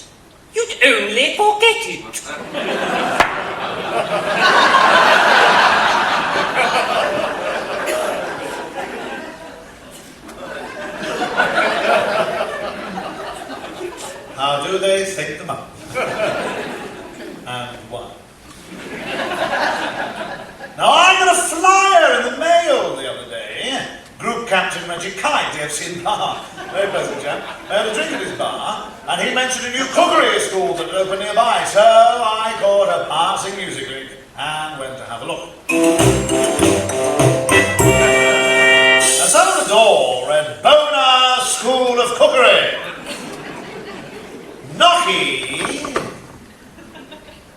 You'd only forget it. How do they think them up? And why? Now, I got a flyer in the mail the other day. Group Captain Reggie Kite, DFC Bar. Very pleasant chap. I had a drink at his bar, and he mentioned a new cookery school that had opened nearby, so I caught a passing music link and went to have a look. The sign on the door read, Bona School of Cookery. Gnocchi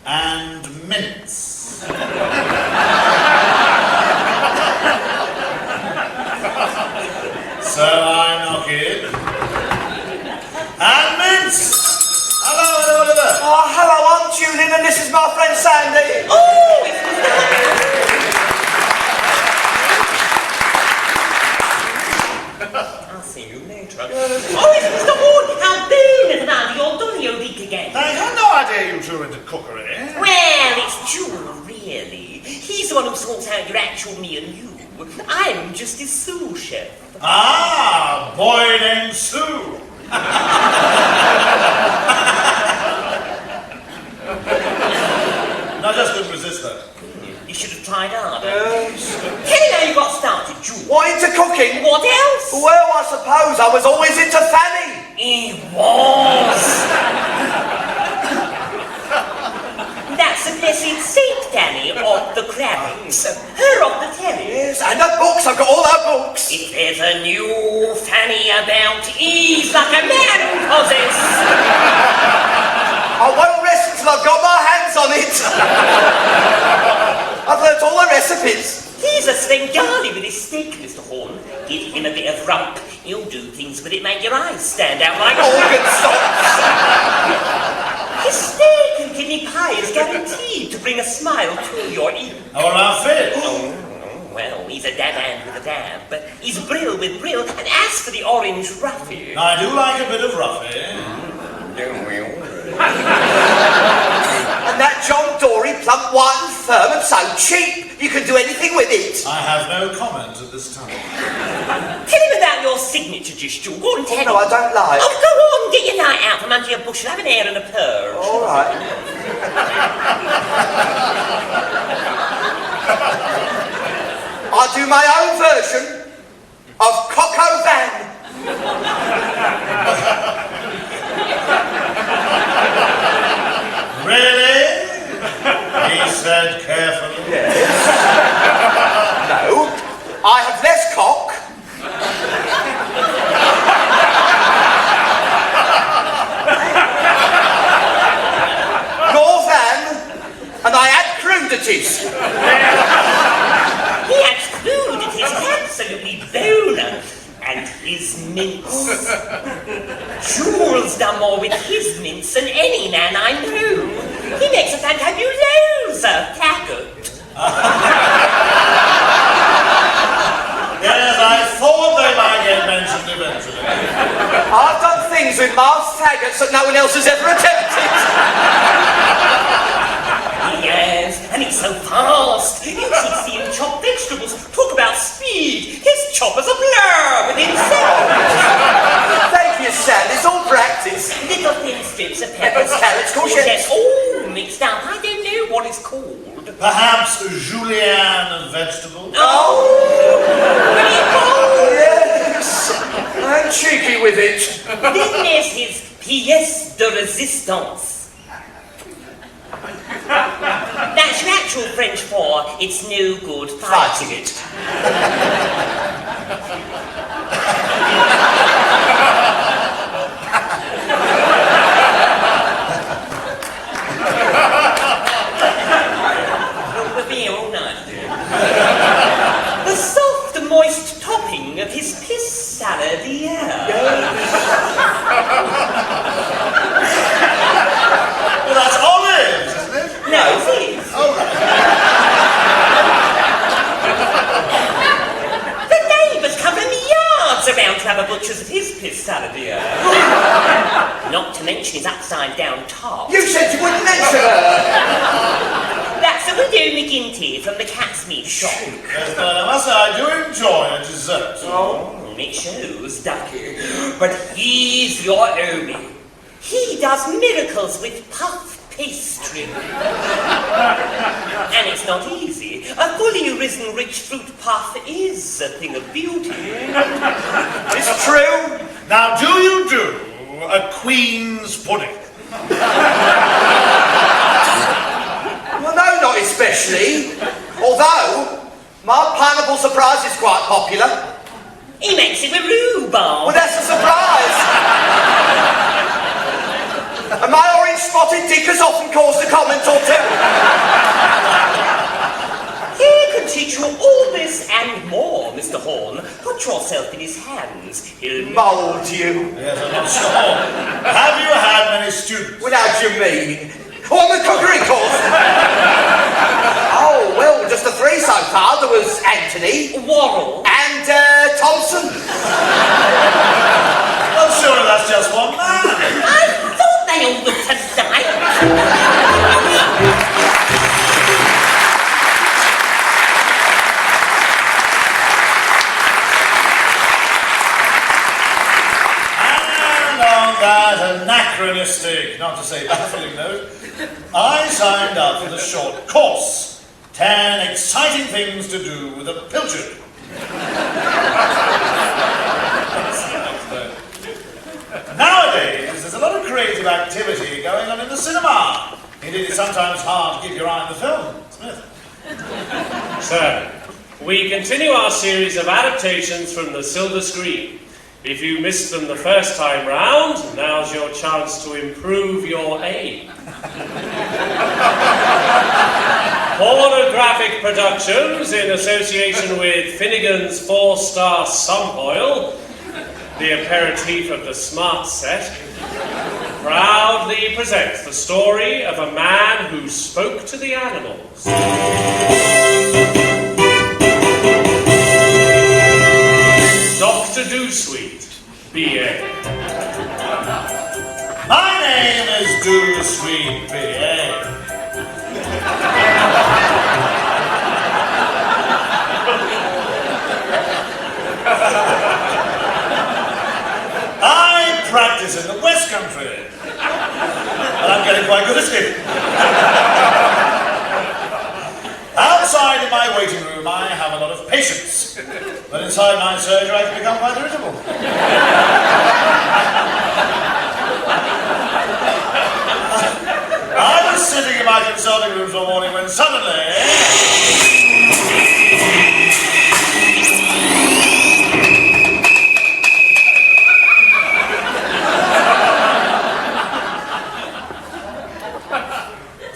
and mince. So I knock in. And mince! Hello, Oliver. Oh, hello, I'm Julian and this is my friend Sandy. Oh, I'll see you later. Oh, it's Mr. Horne. How very nice. You're doing your week again. I had no idea you two were into cookery. Well, it's June, really. He's the one who sorts out your actual me and you. I'm just his sous chef. Ah, boy named Sue. I just couldn't resist that. You should have tried harder. Tell me how you got started, June. What, into cooking? What else? Well, I suppose I was always into Fanny. He was. That's the blessed Saint Danny of the Crabbings. Her of the Terriers. Yes, and the books, I've got all her books. If there's a new Fanny about, he's like a man possessed. I won't rest until I've got my hands on it. I've learnt all the recipes. He's a Svengali with his steak, Mr. Horne. Give him a bit of rump. He'll do things with it, make your eyes stand out like Organ socks. His steak and kidney pie is guaranteed to bring a smile to your ear. How about fish? Oh, well, he's a dab hand with a dab, but he's brill with brill. And as for the orange ruffy... I do like a bit of ruffy. And that John Dory, plump, white and firm and so cheap. You can do anything with it. I have no comment at this time. Tell him about your signature dish, Jewel. Go on, tell him. No, I don't like. Oh, go on, get your light out from under your bushel. Have an air and a purge. All right. I do my own version of Coco Van. Really? He said carefully. Yes. No, I have less cock. More than, and I add crudities. He adds crudities. He's absolutely boner. And his mince. Jules done more with his mince than any man I know. He makes a fantabulosa faggot. Yes, I thought they might get mentioned eventually. I've done things with Mars faggots that no one else has ever attempted. Yes, and he's so fast. You should see him chop vegetables. Talk about speed. His chopper's a blur with himself. Thank you, Sam. It's all practice. Little thin strips of peppers, carrots, courgettes. Yes, all mixed up. I don't know what it's called. Perhaps julienne vegetable? Oh! Yes. I'm cheeky with it. Then there's his pièce de résistance. That's your actual French for it's no good fighting it. We'll be here all night. The soft, moist topping of his piss saladier. Well, that's olives, isn't it? No, it is. Oh, right. The neighbours come from yards around to have a butcher's of his piss saladier. Not to mention his upside-down top. You said you wouldn't mention her. That's the widow McGinty from the cat's meat shop. Yes, but I must say I do enjoy a dessert. Oh, it shows, Ducky. But he's your Omi. He does miracles with puff pastry. And it's not easy. A fully risen rich fruit puff is a thing of beauty. It's true. Now, do you do a queen's pudding? Well, no, not especially. Although, my pineapple surprise is quite popular. He makes it with rhubarb. Well, that's a surprise. And my orange spotted dick has often caused a comment or two. He can teach you all this and more, Mr. Horne. Put yourself in his hands. He'll Mould you. Yes, I'm not sure. Have you had many students? What how do you mean? Oh, on the cookery course? Oh, well, just the three so far. There was Anthony. Worrell. And, Thompson. Well, surely that's just one man. I thought they all looked alike. And on that anachronistic, not to say baffling note, I signed up for the short course. 10 exciting things to do with a pilchard. Nowadays, there's a lot of creative activity going on in the cinema. Indeed, it's sometimes hard to keep your eye on the film. Smith. So, we continue our series of adaptations from the silver screen. If you missed them the first time round, now's your chance to improve your aim. Pornographic Productions, in association with Finnegan's 4-Star Sunboil, the aperitif of the Smart Set, proudly presents the story of a man who spoke to the animals. Dr. Dewsweet, B.A. My name is Dewsweet, B.A. this in the West Country. And I'm getting quite good at it. Outside in my waiting room, I have a lot of patience. But inside my surgery, I can become quite irritable. I was sitting in my consulting room one morning when suddenly...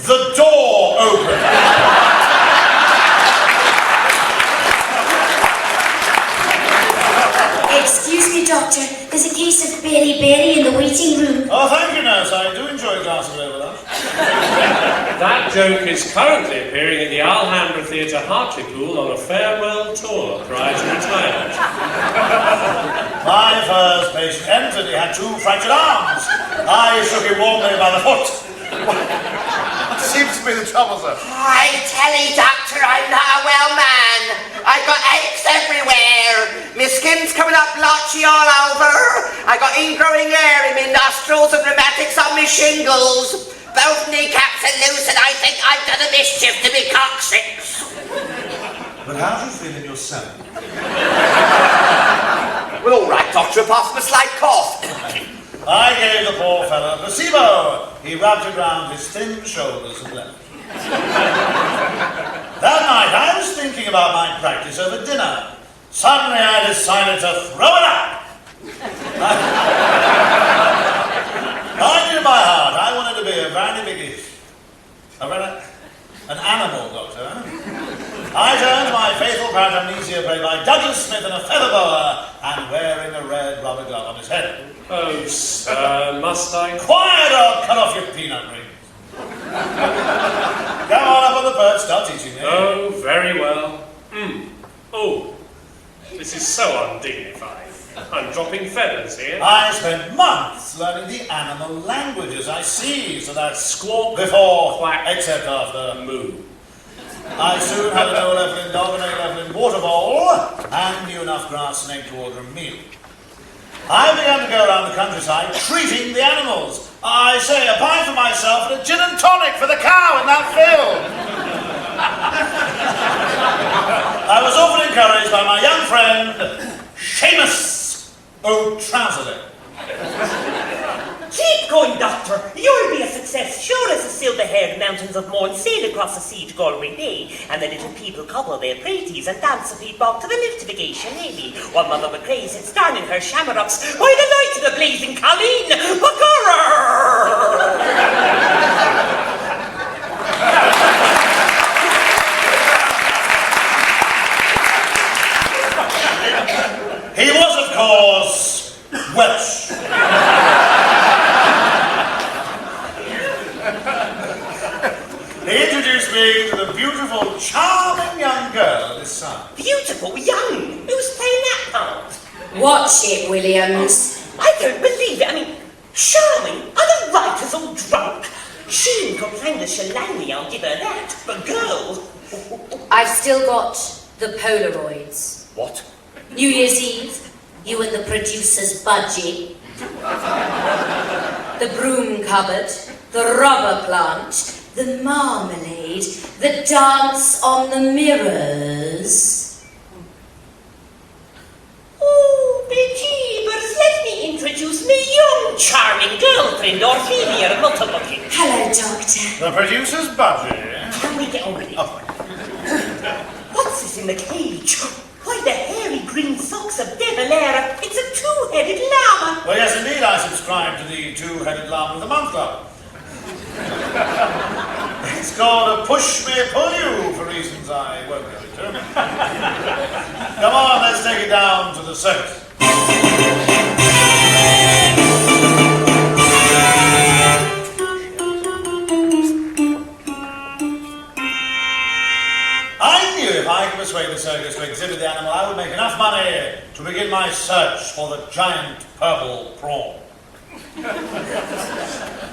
the door opened. Excuse me, Doctor. There's a case of berry in the waiting room. Oh, thank you, nurse. I do enjoy a glass of overlap. That joke is currently appearing at the Alhambra Theatre Hartlepool on a farewell tour prior to retirement. My first patient entered. He had 2 fractured arms. I shook him warmly by the foot. What seems to be the trouble, sir? I tell you, Doctor, I'm not a well man. I've got aches everywhere. My skin's coming up blotchy all over. I got ingrowing hair in my nostrils and rheumatics on my shingles. Both kneecaps are loose and I think I've done a mischief to me coccyx. But how do you feel in yourself? Well, all right, Doctor, apart from a slight cough. I gave the poor fellow a placebo. He wrapped it round his thin shoulders and left. That night, I was thinking about my practice over dinner. Suddenly, I decided to throw it up. I knew in my heart I wanted to be a very biggish. An animal doctor. I turned my faithful paramnesia played by Douglas Smith in a feather boa and wearing a red rubber glove on his head. Oh, sir, must I? Quiet or cut off your peanut ring. Come on up on the perch, start teaching me. Oh, very well. Oh, this is so undignified. I'm dropping feathers here. I spent months learning the animal languages. I see, so that's squawk before Quack. except after. Moo. I soon had an O-level in dog and A-level in waterfall, and knew enough grass snake to order a meal. I began to go around the countryside treating the animals. I say, a pint for myself and a gin and tonic for the cow in that field. I was often encouraged by my young friend, Seamus O'Trouserlip. Keep going, Doctor. You'll be a success, sure as the silver-haired mountains of Mourne sail across the sea to Galway Bay, and the little people cobble their praties and dance a beat bog to the liftification lady, while Mother McRae sits down in her shamrocks by the light of the blazing colleen. He was, of course, Welsh. He introduced me to the beautiful, charming young girl at his side. Beautiful, young. Who's playing that part? Watch it, Williams. I don't believe it. I mean, charming. Are the writers all drunk? She can climb the shillelagh, I'll give her that. But girl... I've still got the Polaroids. What? New Year's Eve, you and the producer's budgie. The broom cupboard, the rubber plant, the marmalade, the dance on the mirrors. Oh, bejeebers, let me introduce me young, charming girlfriend, Ophelia Mutterbucket. Hello, Doctor. The producer's budgie. Can we get on with it? Oh. What's this in the cage? Why, the hairy green socks of Devil Air. It's a two-headed llama. Well, yes, indeed, I subscribe to the two-headed llama of the month club. It's called a push me, pull you, for reasons I won't go into. Come on, let's take it down to the circus. I knew if I could persuade the circus to exhibit the animal, I would make enough money to begin my search for the giant purple prawn.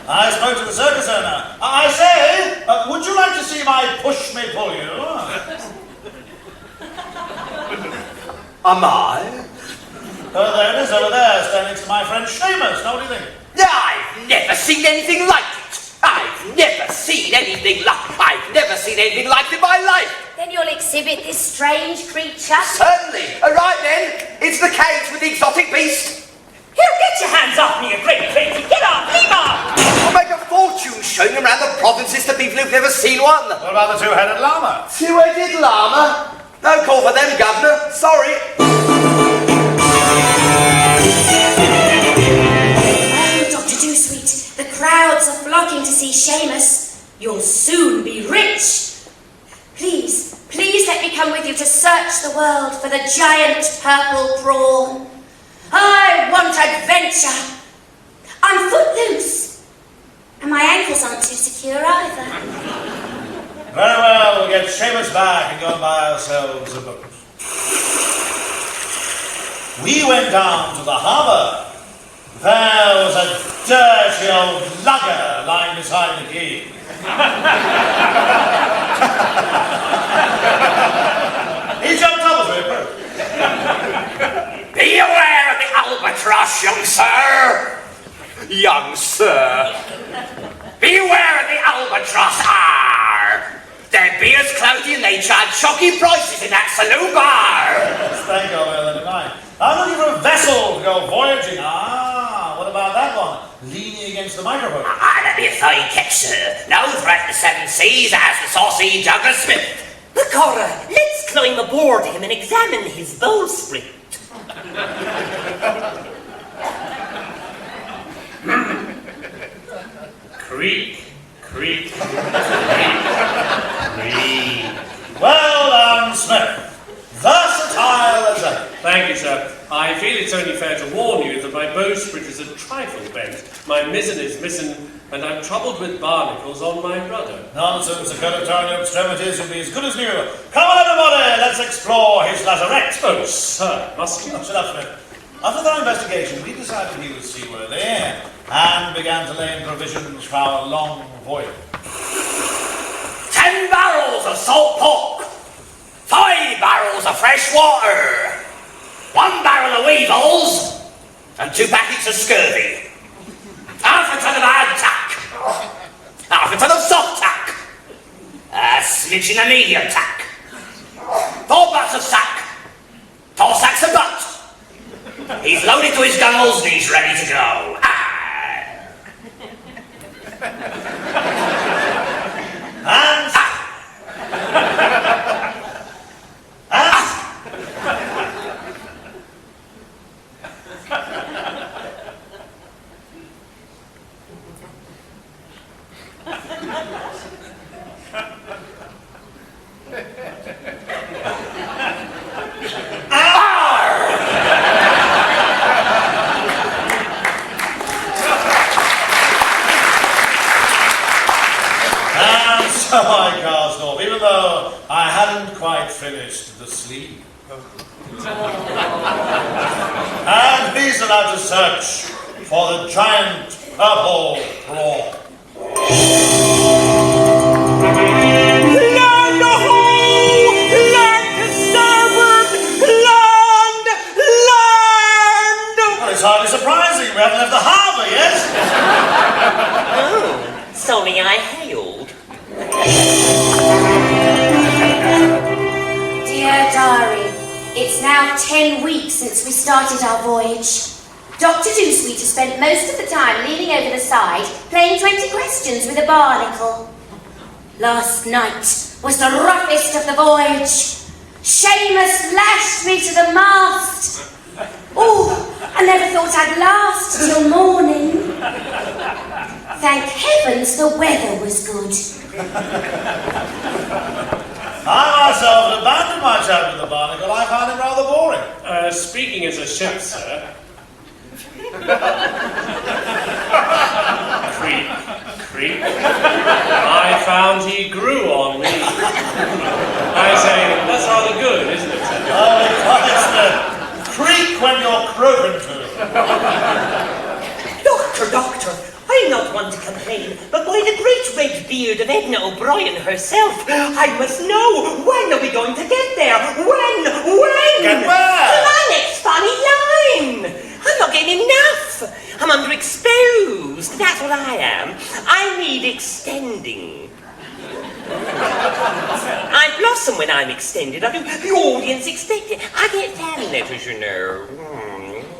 I spoke to the circus owner. I say, would you like to see my push me pull you? Am I? There it is over there, standing next to my friend Seamus. Now, what do you think? I've never seen anything like it. I've never seen anything like it in my life. Then you'll exhibit this strange creature? Certainly. Right then, it's the cage with the exotic beast. Here, get your hands off me, you great crazy. Get off, leave off. I'll make a fortune showing them around the provinces to people who've never seen one. What about the two-headed llama? Two-headed llama? No call for them, Governor. Sorry. Oh, Dr. Dewsweet, the crowds are flocking to see Seamus. You'll soon be rich. Please let me come with you to search the world for the giant purple prawn. I want adventure. I'm footloose. And my ankles aren't too secure either. Very well, we'll get Seamus back and go and buy ourselves a boat. We went down to the harbour. There was a dirty old lugger lying beside the quay. He jumped up as we approached. Be aware of the albatross, young sir. Young sir. Beware of the albatross. Their beers cloudy and they charge shocking prices in that saloon bar. Thank you, never mind. I'm looking for a vessel to go voyaging. What about that one? Leaning against the microphone. That'd be a fine catch, sir. No threat to the seven seas as the saucy Douglas Smith. Cora, let's climb aboard him and examine his bowsprit. Creak, creak, creak, creak. Well done, Smith. Versatile as ever. Thank you, sir. I feel it's only fair to warn you that my bowsprit is a trifle bent. My mizzen is missing, and I'm troubled with barnacles on my rudder. Nonsense, the coat of turning extremities will be as good as new. Come on, everybody, let's explore his lazarette. Oh, sir, must you? Shut up, Smith. After our investigation, we decided he was seaworthy and began to lay in provisions for our long voyage. 10 barrels of salt pork, 5 barrels of fresh water, 1 barrel of weevils, and 2 packets of scurvy. Half a ton of hard tack, half a ton of soft tack, a smidge in a medium tack, 4 butts of sack, 4 sacks of butt. He's loaded to his gunnels and he's ready to go. So I cast off, even though I hadn't quite finished the sleeve. And he's allowed to search for the giant purple prawn. Land ho! Land to starboard! Land! Land! Well, it's hardly surprising. We haven't left the harbour yet. Oh, it's only I hailed. Dear Diary, it's now 10 weeks since we started our voyage. Dr. Dewsweet has spent most of the time leaning over the side, playing 20 questions with a barnacle. Last night was the roughest of the voyage. Seamus lashed me to the mast. Oh, I never thought I'd last till morning. Thank heavens the weather was good. I myself had abandoned my chat with the barnacle. I found him rather boring. Speaking as a ship, sir. Creak, creak. I found he grew on me. I say, that's rather good, isn't it, sir? Oh, it's the creak when you're croaking to it. Doctor, I'm not one to complain, but by the great red beard of Edna O'Brien herself, I must know, when are we going to get there? When? Get where? To my next funny line! standing. I blossom when I'm extended. I do. The audience expect it. I get fan letters, you know.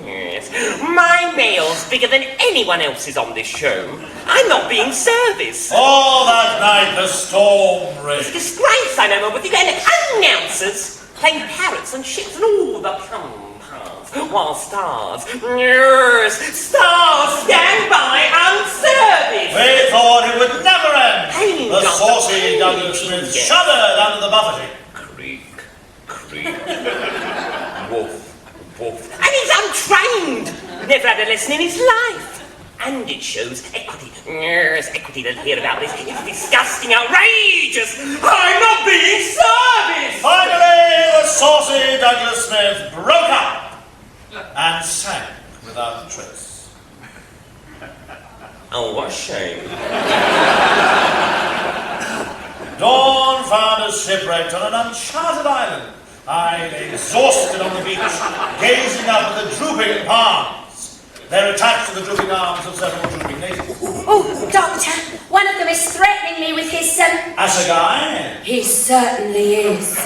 Yes. My mail's bigger than anyone else's on this show. I'm not being serviced. All that night the storm It's a raged. disgrace, I know, but the announcers playing parrots and ships and all the plum parts, while stars, yes, stars stand by unserviced. We thought it would never end. Pain The got saucy the Douglas Smith yes. shuddered under the buffeting. Creak, creak, woof, woof. And he's untrained. Never had a lesson in his life. And it shows equity. Yes, equity, they'll hear about this. It's disgusting, outrageous. I'm not being serviced. Finally, the saucy Douglas Smith broke up and sank without trace. Oh, what a shame. Dawn found us shipwrecked on an uncharted island. I lay exhausted on the beach, gazing up at the drooping palms. They're attached to the drooping arms of several drooping natives. Oh, Doctor, one of them is threatening me with his, Assegai? He certainly is.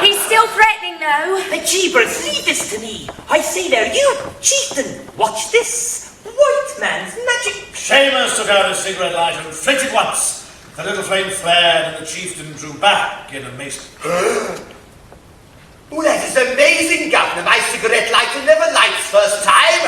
He's still threatening, though. The Jeebers, leave this to me. I say there, you chieftain, watch this. White man's magic. Seamus took out his cigarette lighter and flicked it once. The little flame flared and the chieftain drew back in amazement. Oh, that is amazing, Governor. My cigarette lighter never lights first time.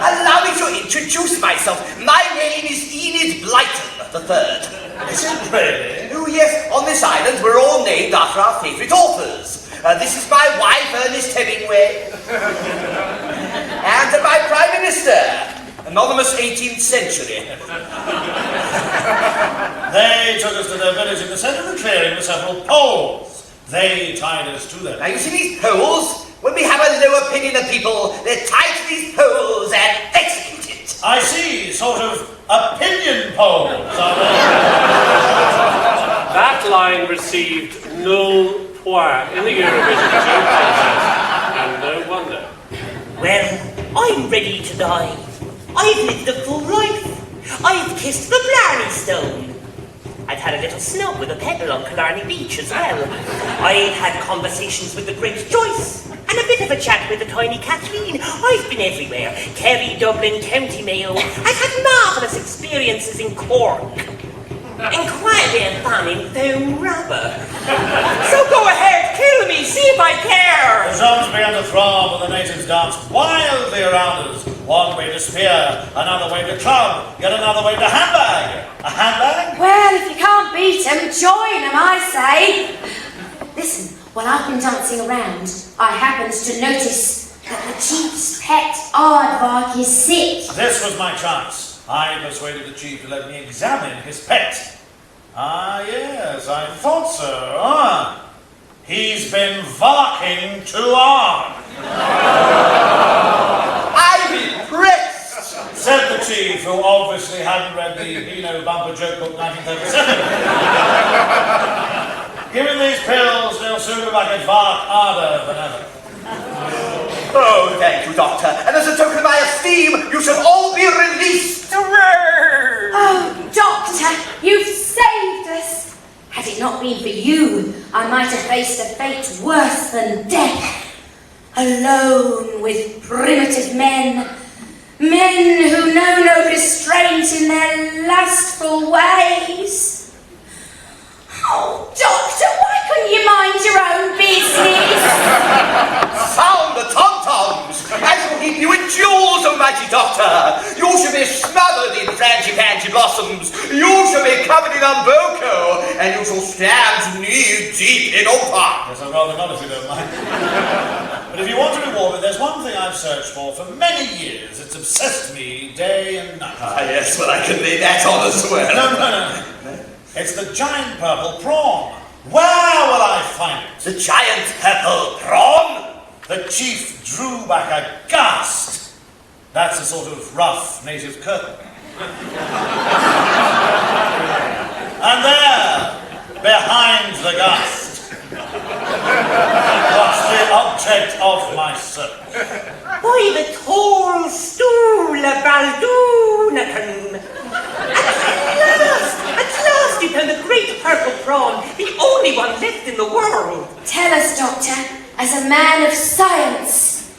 Allow me to introduce myself. My name is Enid Blyton III. Is it really? Oh, yes. On this island, we're all named after our favourite authors. This is my wife, Ernest Hemingway. And my Prime Minister, anonymous 18th century. They took us to their village in the centre of the clearing with several poles. They tied us to them. Now, you see these poles? When we have a low opinion of people, they're tied to these poles and executed. I see, sort of opinion poles, are they? That line received null point in the Eurovision Song Contest, and no wonder. Well, I'm ready to die. I've lived a full life. I've kissed the Blarney Stone. I've had a little snub with a pedal on Killarney Beach as well. I've had conversations with the great Joyce, and a bit of a chat with the tiny Kathleen. I've been everywhere. Kerry, Dublin, County Mayo. I've had marvellous experiences in Cork. And quietly and fun in foam rubber. So go ahead, kill me, see if I care. The drums began to throb and the natives danced wildly around us. One way to spear, another way to club, yet another way to handbag. A handbag? Well, if you can't beat them, join them, I say. Listen, while I've been dancing around, I happened to notice that the chief's pet aardvark is sick. This was my chance. I persuaded the chief to let me examine his pet. Ah, yes, I thought so. He's been varking too hard. I'm impressed. Said the chief, who obviously hadn't read the Beano Bumper Joke Book 1937. Given these pills, they'll soon be back at vark harder than ever. Oh, thank you, Doctor. And as a token of my esteem, you shall all be released. Oh, Doctor, you've saved us. Had it not been for you, I might have faced a fate worse than death. Alone with primitive men. Men who know no restraint in their lustful ways. Oh, Doctor, why couldn't you mind your own business? Sound the tom-toms! I shall heap you in jewels, oh mighty Doctor! You shall be smothered in frangipangi blossoms! You shall be covered in umboko! And you shall stand knee-deep in opal! Yes, I'd rather not if you don't mind. But if you want to reward me, there's one thing I've searched for many years. It's obsessed me day and night. Ah, yes, well, I can lay that on as well. No. It's the giant purple prawn. Where will I find it? The giant purple prawn? The chief drew back a gust. That's a sort of rough native curtain. And there, behind the gust, what's the object of my search. By the tall stool of Baldunacan. At last you found the great purple prawn, the only one left in the world. Tell us, Doctor, as a man of science,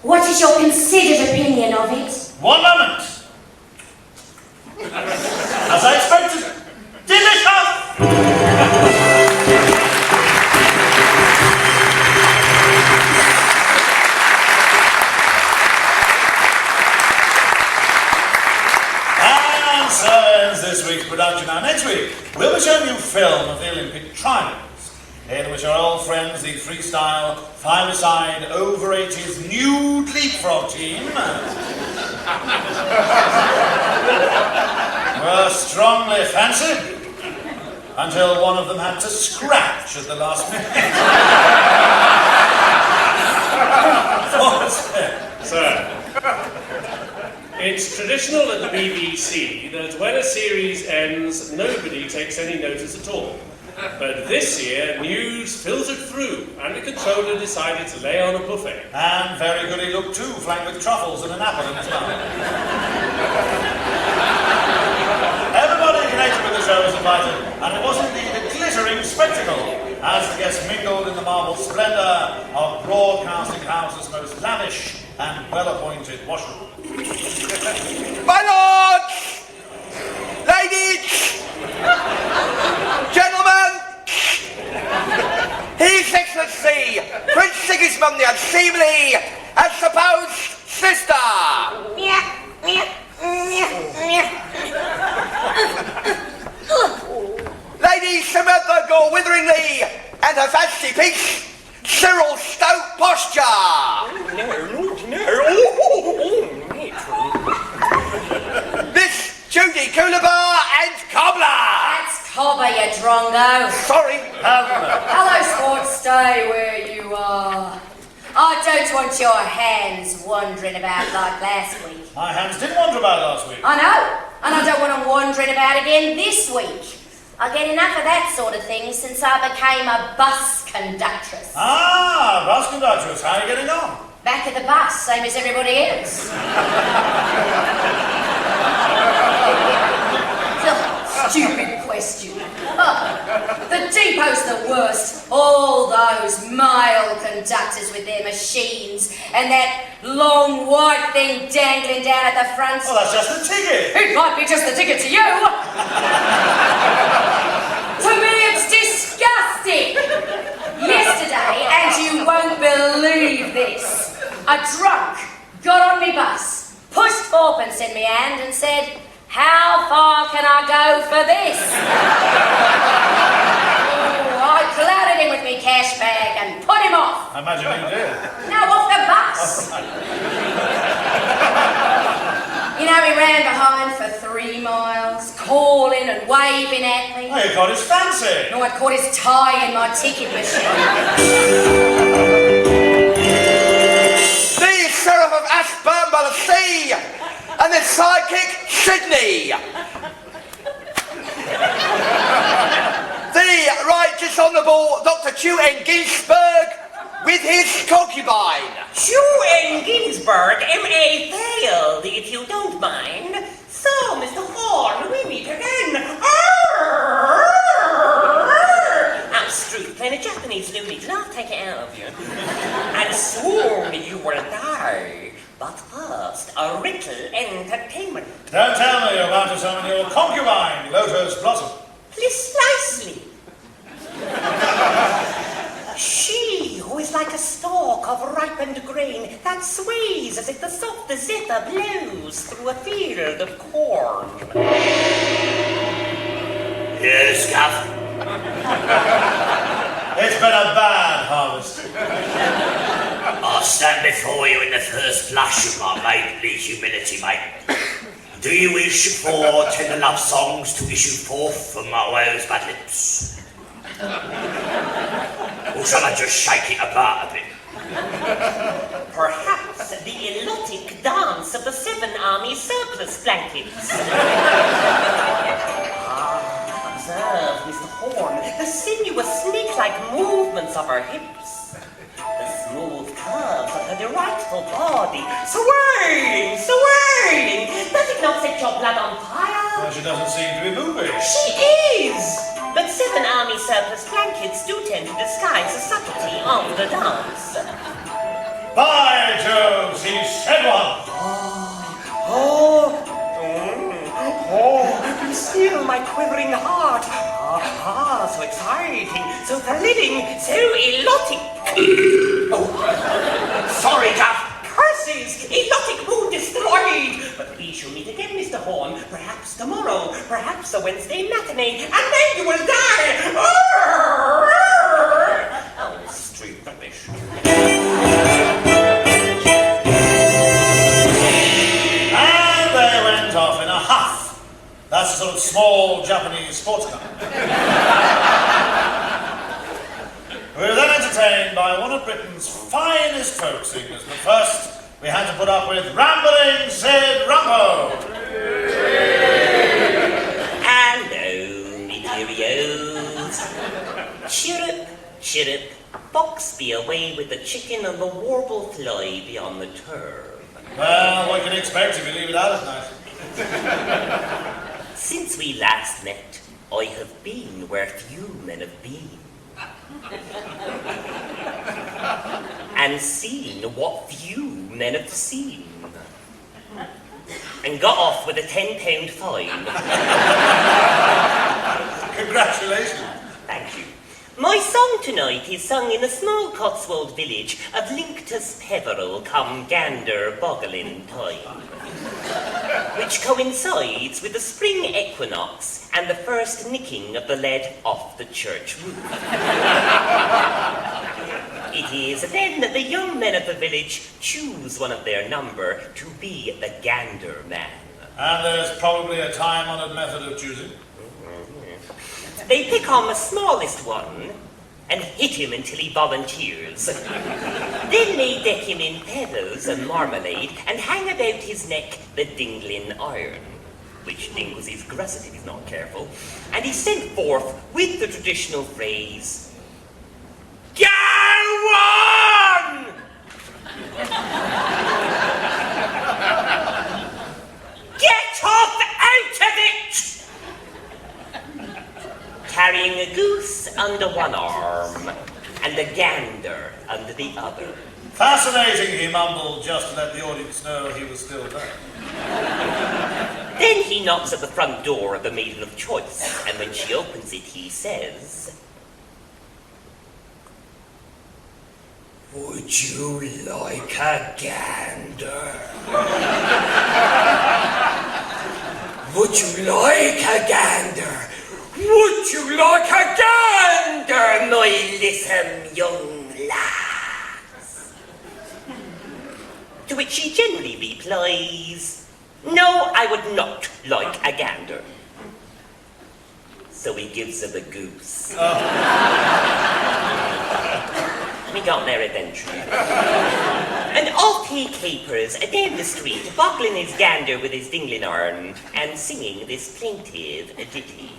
what is your considered opinion of it? 1 moment. As I expected, delicious! And so ends this week's production. Now next week, we'll be showing you film of the Olympic trials, in which our old friends, the freestyle, five-a-side, over-80s nude leapfrog team, were strongly fancied until one of them had to scratch at the last minute. Sir, it's traditional at the BBC that when a series ends, nobody takes any notice at all. But this year, news filtered through, and the controller decided to lay on a buffet. And very good he looked too, flanked with truffles and an apple in his mouth. Everybody connected with the show was invited, and it was indeed a glittering spectacle, as the guests mingled in the marble splendour of Broadcasting House's most lavish and well-appointed washroom. My lords, ladies, gentlemen, His Excellency, Prince Sigismund the Unseemly, and supposed sister. Lady Samantha Gore Witheringly, and her fancy piece, Cyril Stoke Posture. Miss Judy Coulabar and Cobbler. That's Cobber, you drongo. Sorry. Hello, sports, stay where you are. I don't want your hands wandering about like last week. My hands did wander about last week. I know, and I don't want them wandering about again this week. I get enough of that sort of thing since I became a bus conductress. Ah, bus conductress, how are you getting on? Back at the bus, same as everybody else. Stupid question. The depot's the worst. All those male conductors with their machines and that long white thing dangling down at the front. Well, that's just the ticket. It might be just the ticket to you. To me, it's disgusting. Yesterday, and you won't believe this, a drunk got on me bus, pushed fourpence in me hand and said, "How far can I go for this?" I clouded him with me cash bag and put him off. I imagine you did. No, off the bus. Oh, right. You know, he ran behind for 3 miles, calling and waving at me. Oh, you got his fancy. No, I'd caught his tie in my ticket machine. The Sheriff of Ashburn by the Sea, and his sidekick, Sydney. The Righteous Honourable Dr. Chu-N Ginsberg with his concubine. Chu-N Ginsberg, M.A. failed, if you don't mind. So, Mr. Horne, we meet again. I'm Struth, playing a Japanese loony. Did not take it out of you. And soon you will die. But first, a little entertainment. Don't tell me you're about to summon your concubine, Lotus Blossom. Precisely. She who is like a stalk of ripened grain that sways as if the soft zephyr blows through a field of corn. Yes, Gav. It's been a bad harvest. I stand before you in the first flush of my maidenly humility, mate. Do you wish for tender love songs to issue forth from my rosebud lips? Or shall I just shake it apart a bit? Perhaps the erotic dance of the 7 army surplus blankets. Observe, Mr. Horne, the sinuous snake-like movements of her hips. The smooth delightful body, swaying, swaying. Does it not set your blood on fire? Well, she doesn't seem to be moving. She is! But 7 army surplus blankets do tend to disguise the subtlety of the dance. By Jove, he said one! Still my quivering heart. So exciting, so thrilling, so erotic. Sorry, Duff. Curses! Erotic mood destroyed! But we shall meet again, Mr. Horne. Perhaps tomorrow, perhaps a Wednesday matinee, and then you will die! Oh, street rubbish. And they went off in a huff. That's a sort of small Japanese sports car. We were then entertained by one of Britain's finest folk singers, but first we had to put up with Rambling Sid Rumpo. Hello, me dearios. Chirrup, chirrup, fox be away with the chicken and the warble fly beyond the turf. Well, what can you expect if you leave it out at night? Since we last met, I have been where few men have been. And seen what few men have seen. And got off with a £10 fine. Congratulations. Thank you. My song tonight is sung in a small Cotswold village of Linctus Peveril come Gander Boggling time, which coincides with the spring equinox and the first nicking of the lead off the church roof. It is then that the young men of the village choose one of their number to be the Gander man. And there's probably a time-honored method of choosing. They pick on the smallest one and hit him until he volunteers. Then they deck him in feathers and marmalade and hang about his neck the dingling iron, which dingles his grusset if he's not careful, and he's sent forth with the traditional phrase, "Go on!" Get off out of it! Carrying a goose under one arm and a gander under the other. Fascinating, he mumbled, just to let the audience know he was still there. Then he knocks at the front door of the maiden of choice, and when she opens it, he says, Would you like a gander? Would you like a gander? Would you like a gander, my lissom young lass? To which she generally replies, "No, I would not like a gander." So he gives her the goose. We got there eventually. And off he capers down the street, boggling his gander with his dingling iron, and singing this plaintive ditty.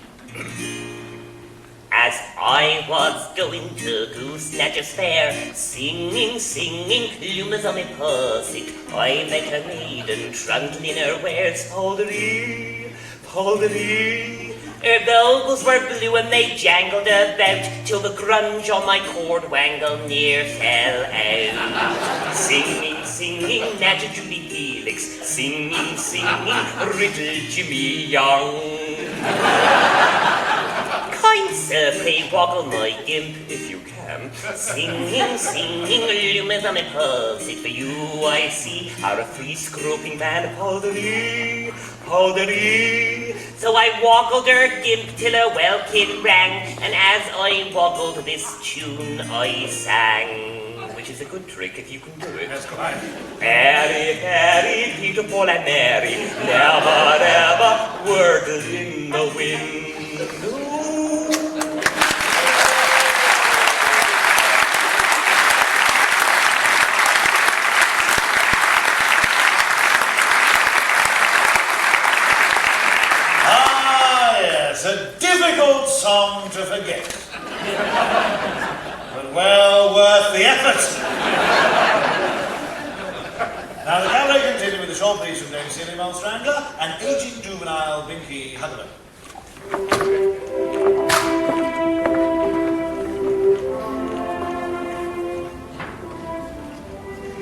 As I was going to Goose-Snatcher's Fair, singing, singing, lumers on my posset, I met a maiden trundling in her wares, poldery, poldery. Her bogles were blue and they jangled about, till the grunge on my cord wangle near fell out. Singing, singing, Natcha Judy Felix, singing, singing, Riddle Jimmy Young. Kind sir, pray woggle my gimp if you can. Singing, singing, lumens on my posset, for you I see are a free scroping band of poldery, poldery. So I woggled her gimp till her welkin rang, and as I woggled this tune I sang, which is a good trick if you can do it. That's quite. Harry, Harry, Peter, Paul and Mary, never, never wordle in the wind. A difficult song to forget, but well worth the effort. tall piece from Dame Silly Mole Strangler, and aging juvenile Binky Huddler.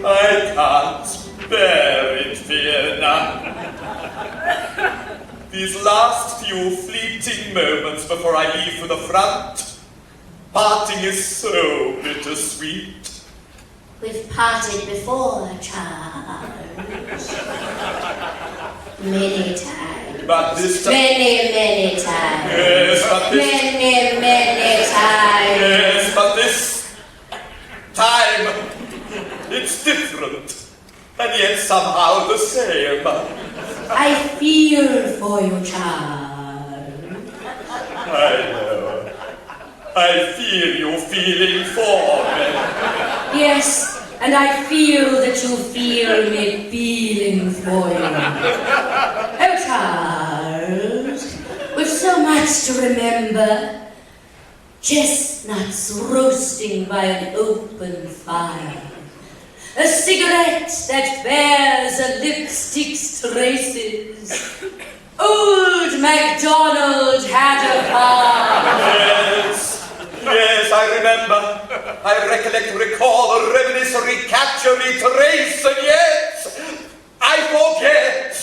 I can't bear it, Fiona. These last few fleeting moments before I leave for the front, parting is so bittersweet. We've parted before, Charles. Many times. But this time... Many times. Yes, but this... Many times. Yes, but this time, it's different. And yet somehow the same. I feel for you, Charles. I know. I feel you feeling for me. Yes, and I feel that you feel me feeling for you. Oh, Charles, we've so much to remember. Chestnuts roasting by an open fire. A cigarette that bears a lipstick's traces. Old MacDonald had a farm. Yes, I remember. I recall, reminisce, recapture, retrace, and yet I forget.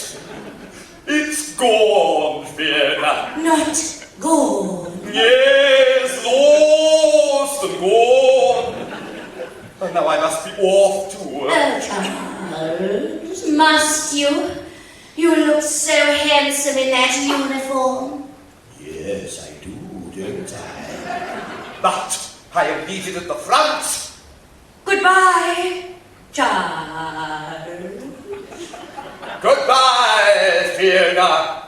It's gone, Fiona. Not gone. Yes, lost and gone. And now I must be off too. Oh, Charles, must you? You look so handsome in that uniform. Yes, I do, don't I? But I am needed at the front. Goodbye, Charles. Goodbye, Fiona.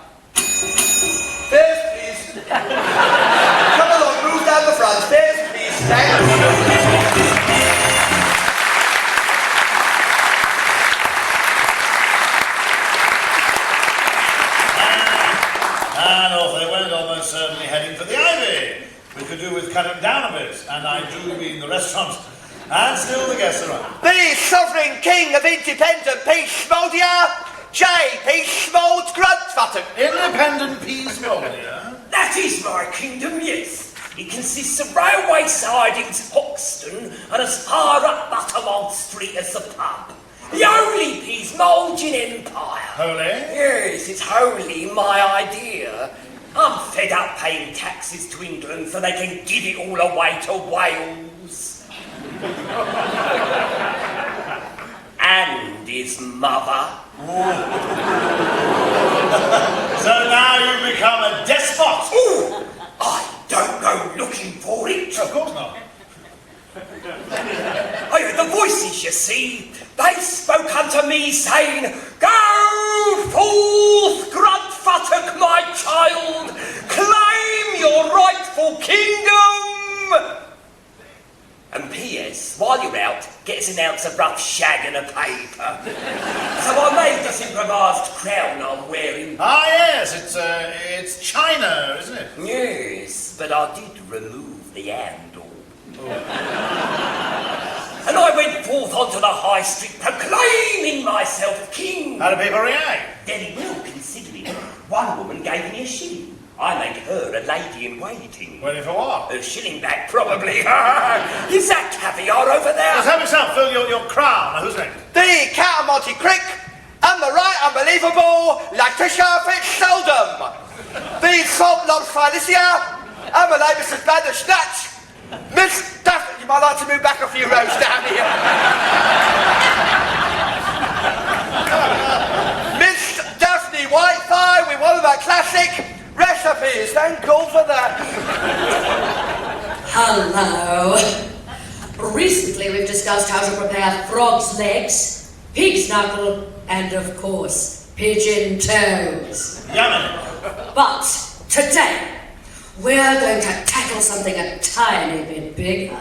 Stairs, please. Come along, move down the front. Stairs, please. Thanks. And off they went, almost certainly heading for the Ivy. We could do with cutting down a bit, and I do mean the restaurant. And still the guests around. The Sovereign King of Independent Peace-Moldia, J. Peace-Mold Gruntfutton. Independent Peace-Moldia? That is my kingdom, yes. It consists of railway sidings, Hoxton, and as far up Buttermont Street as the pub. The only Peace-Moldian empire. Holy? Yes, it's wholly my idea. I'm fed up paying taxes to England so they can give it all away to Wales. And his mother. So now you've become a despot? Ooh, I don't go looking for it. Of course not. I heard the voices, you see. They spoke unto me, saying, "Go forth, Gruntfuttock, my child, claim your rightful kingdom." And P.S., while you're out, get us an ounce of rough shag and a paper. So I made this improvised crown I'm wearing. Ah, yes, it's China, isn't it? Yes, but I did remove the handle. And I went forth onto the high street proclaiming myself king. How do people react? Very well, considering. One woman gave me a shilling. I made her a lady-in-waiting. Waiting for what? A shilling back, probably. Is that caviar over there? Just have yourself fill your crown. Now, who's next? The Catamonte Crick, and the right unbelievable Letitia Fitzseldom. The Salt Lodge Felicia, and the late Mrs. Bandersnatch. Miss Daphne, you might like to move back a few rows down here. Miss Daphne Whitethigh with one of our classic recipes. Thank God for that. Hello. Recently we've discussed how to prepare frog's legs, pig's knuckle, and of course, pigeon toes. Yummy. But today, we're going to tackle something a tiny bit bigger.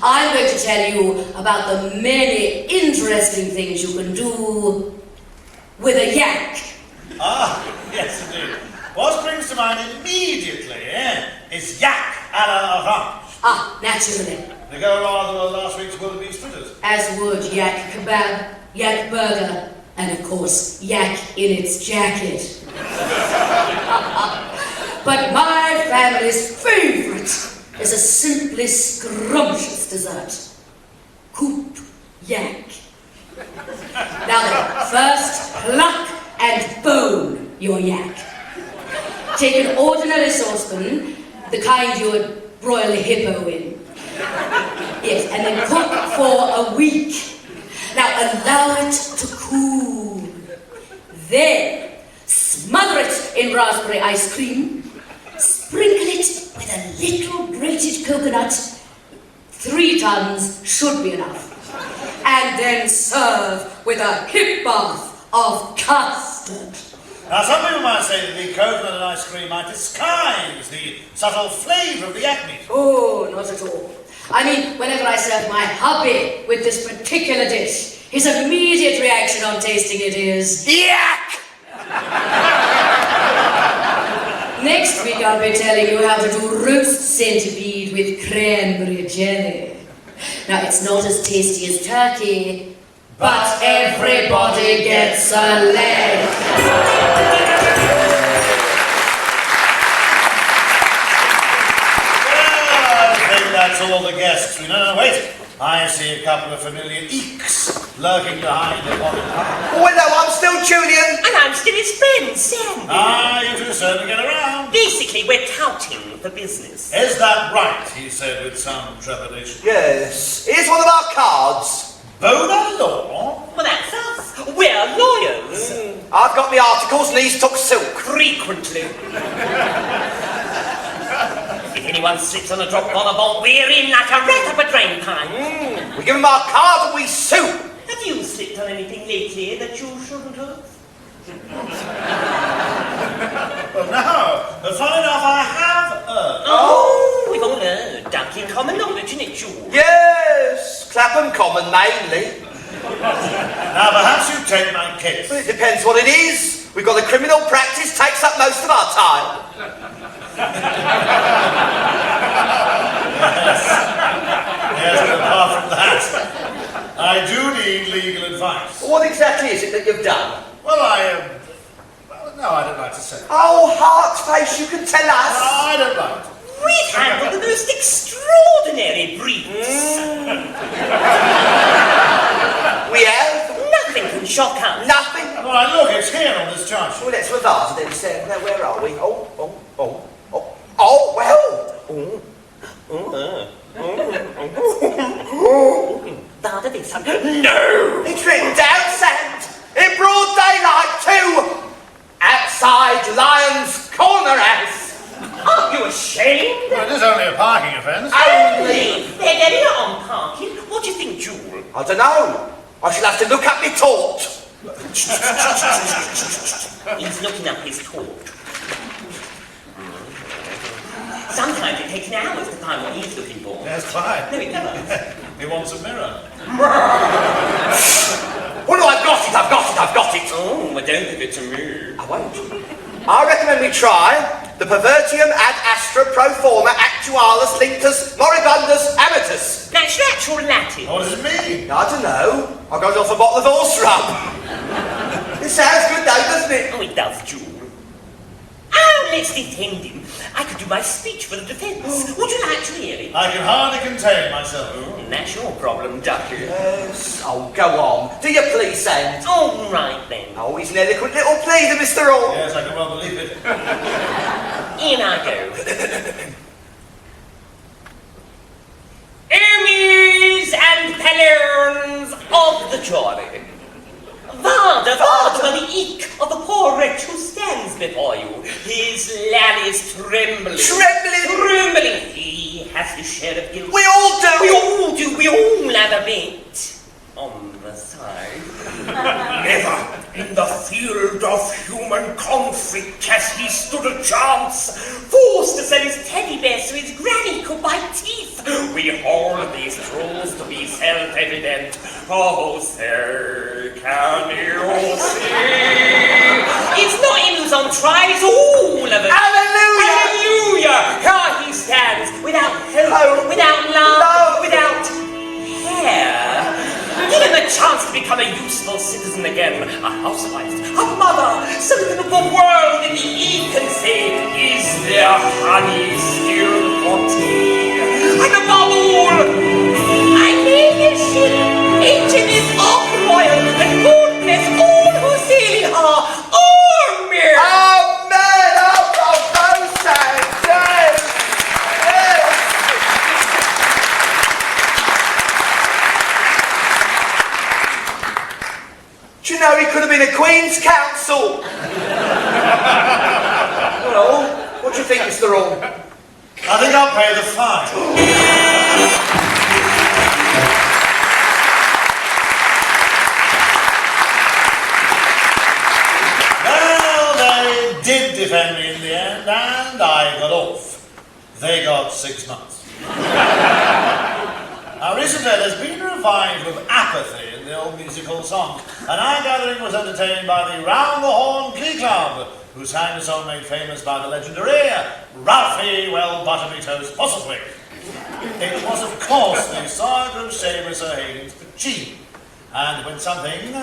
I'm going to tell you about the many interesting things you can do with a yak. Ah, yes indeed. What springs to mind immediately, is yak à la orange. Ah, naturally. They go rather well last week's World Beef Fritters. As would yak kebab, yak burger, and of course, yak in its jacket. But my family's favourite is a simply scrumptious dessert. Coop yak. Now then, first pluck and bone your yak. Take an ordinary saucepan, the kind you would broil a hippo in. Yes, and then cook for a week. Now allow it to cool. Then smother it in raspberry ice cream. Sprinkle it with a little grated coconut. 3 tons should be enough. And then serve with a hip bath of custard. Now, some people might say that the coconut and ice cream might disguise the subtle flavour of the yak meat. Oh, not at all. I mean, whenever I serve my hubby with this particular dish, his immediate reaction on tasting it is yak! Next week I'll be telling you how to do roast centipede with cranberry jelly. Now, it's not as tasty as turkey, but everybody gets a leg. That's all the guests. No, wait. I see a couple of familiar eeks lurking behind the bottom. Oh, hello, I'm still Julian. And I'm still his friend, Sandy. You two certainly get around. Basically, we're touting for business. Is that right? He said with some trepidation. Yes. Here's one of our cards. Bona law? Well, that's us. We're lawyers. I've got my articles and he's took silk. Frequently. If anyone slips on a drop on a bomb, we're in like a rat up a drain pipe. We give him our card and we sue. Have you slipped on anything lately that you shouldn't have? Well, no. Funny enough, I have heard. Oh, we've all heard. Dunking common knowledge, isn't it, George? Yes. Clapham Common, mainly. Now, perhaps you take my case. Well, it depends what it is. We've got the criminal practice takes up most of our time. Yes, but apart from that, I do need legal advice. What exactly is it that you've done? Well, no, I don't like to say. Oh, Heartface, you can tell us. No, I don't like to. We've handled the most extraordinary briefs. We have? Nothing can shock us. Nothing? Well, look, it's here on this charge. Well, let's revise it then, Sam. Now, where are we? Oh, well. That'll be something. No! It's written down, Sand, in broad daylight, too. Outside Lion's Corner House. Aren't you ashamed? Well, it is only a parking offence. Only! They're getting it on parking. What do you think, Jewel? I don't know. I shall have to look up my tort. He's looking up his tort. Sometimes it takes hours to find what he's looking for. Yes, quite. No, it does. He wants a mirror. Oh, no, I've got it. Oh, well, don't give it to me. I won't. I recommend we try the pervertium ad astra pro forma actualis linctus moribundus amatus. That's natural Latin. What does it mean? I don't know. I got it off a bottle of horse rub. It sounds good though, doesn't it? Oh, it does, Jewel. Oh, let's defend him. I could do my speech for the defence. Would you like to hear it? I can hardly contain myself. That's your problem, Ducky. Yes. Oh, go on. Do you please, Sand? All right, then. Oh, he's an eloquent little pleader, Mr. Hall. Yes, I can well believe it. In I go. Enemies and pellons of the journey. Vada, the eek of the poor wretch who stands before you. His lad is trembling. Trembling. He has his share of guilt. We all do. We all have a bit on the side. Never in the field of human conflict has he stood a chance. Forced to sell his teddy bear so his granny could buy teeth. We hold these truths to be self-evident. Oh, sir, can you see? It's not him who's on trial, it's all of it. Hallelujah! Hallelujah! Here he stands, without hope, without love, without hair. Give him a a chance to become a useful citizen again, a housewife, a mother, something of the world in the infancy. Is there honey still for tea? And above all, I name your ship HMS Royal, and God bless all who sail in her. Amen! Amen! Oh, for both sides! Yes! Yes! Do you know he could have been a Queen's Counsel? Well, what do you think, Mr. Horne? I think I'll pay the fine. Well, they did defend me in the end, and I got off. They got 6 months. Now, recently there's been a revival of apathy in the old musical songs, and our gathering was entertained by the Round the Horn Glee Club, who sang a song made famous by the legendary Ralphie Well Butterby Toast Postlethwaite. It was, of course, the saga of Seamus O'Hagan's Pachine, and it went something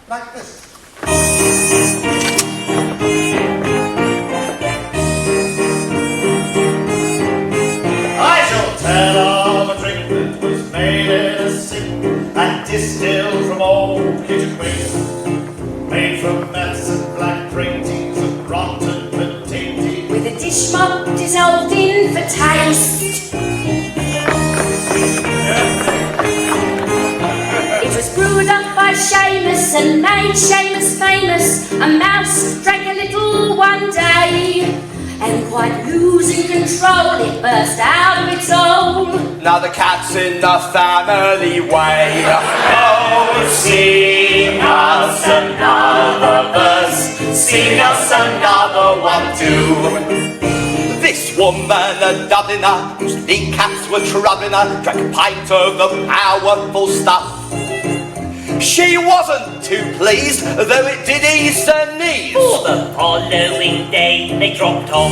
like this. I shall tell of a drink that was made in a sink and distilled from old kitchen waste, made from mats and black ratings of rotten potatoes, With a dish mop dissolved in for taste. It was brewed up by Seamus and made Seamus famous. A mouse drank a little one day, and quite losing control, it burst out of its hole. Now the cat's in the family way. Oh, sing us another verse, sing us another one too. This woman, a Dubliner, whose lean cats were troubling her, drank a pint of the powerful stuff. She wasn't too pleased, though it did ease her knees. For the following day, they dropped off.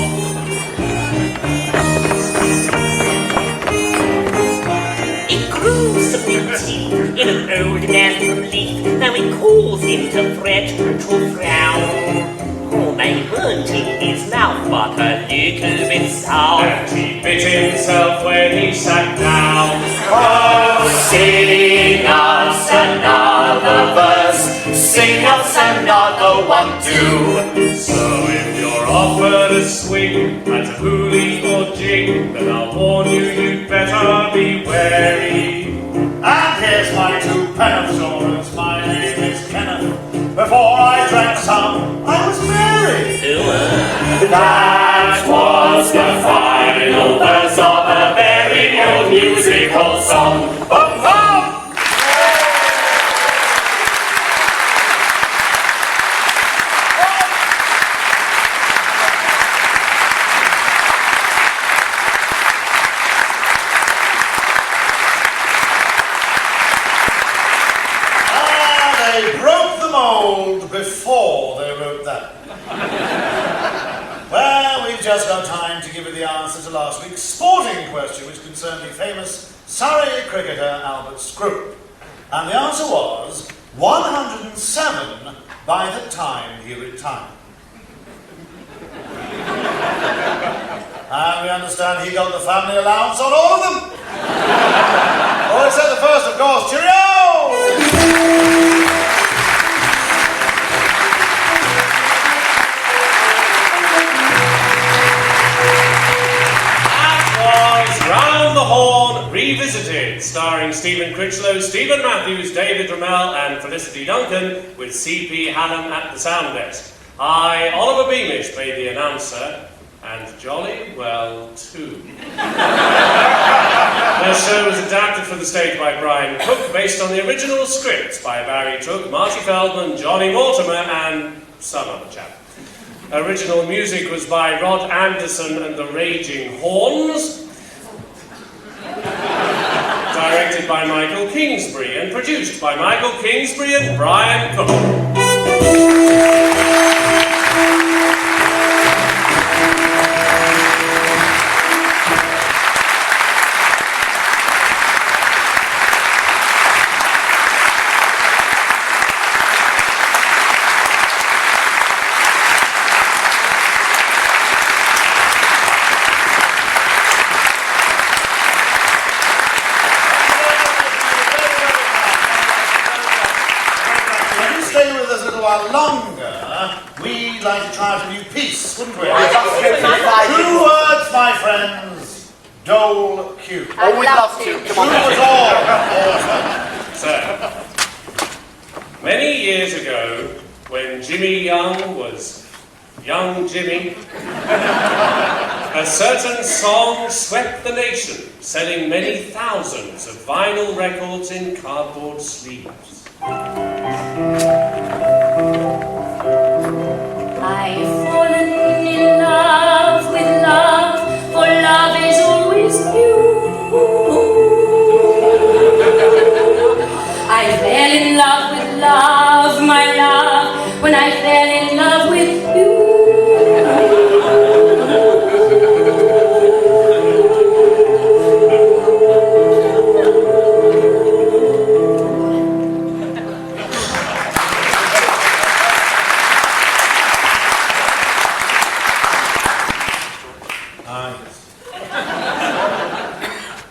It grew some new teeth in an old anthem leaf. Now it caused him to fret, to frown. Oh, they weren't in his mouth, but a little bit sour. And he bit himself when he sat down. Oh, sing us another verse, sing us another one too. So if you're offered a swing at a hoolie or jig, then I'll warn you, you'd better be wary. And here's my 2 pen assurance. My name is Kenneth. Before I drank some, I was married. That was the final verse of a very old musical song. Bum, bum! They broke the mould before they wrote that. Well, we've just got time to give you the answer to last week's sporting question, which concerned the famous Surrey cricketer Albert Scrope. And the answer was 107 by the time he retired. And we understand he got the family allowance on all of them. Well, except the first, of course. Cheerio! Round the Horne Revisited, starring Stephen Critchlow, Stephen Matthews, David Ramel and Felicity Duncan, with C.P. Hallam at the sound desk. I, Oliver Beamish, played the announcer, and jolly well too. The show was adapted for the stage by Brian Cook, based on the original scripts by Barry Took, Marty Feldman, Johnny Mortimer and some other chap. Original music was by Rod Anderson and the Raging Horns. Directed by Michael Kingsbury and produced by Michael Kingsbury and Brian Cook. stay with us a little while longer, we'd like to try out a new piece, wouldn't we? Two words, my friends. Dole Q. Oh, we'd love to. Come on. So, many years ago, when Jimmy Young was young Jimmy, a certain song swept the nation, selling many thousands of vinyl records in cardboard sleeves. I've fallen in love with love, for love is always new. I fell in love with love, my love, when I fell in love with you.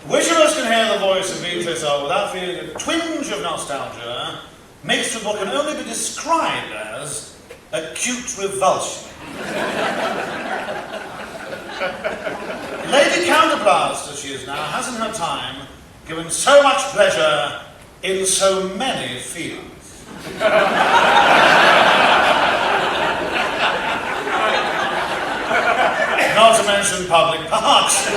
Which of us can hear the voice of Beatrice without feeling a twinge of nostalgia makes to what can only be described as acute revulsion. Lady Counterblast, as she is now, has in her time given so much pleasure in so many fields. Not to mention public parks.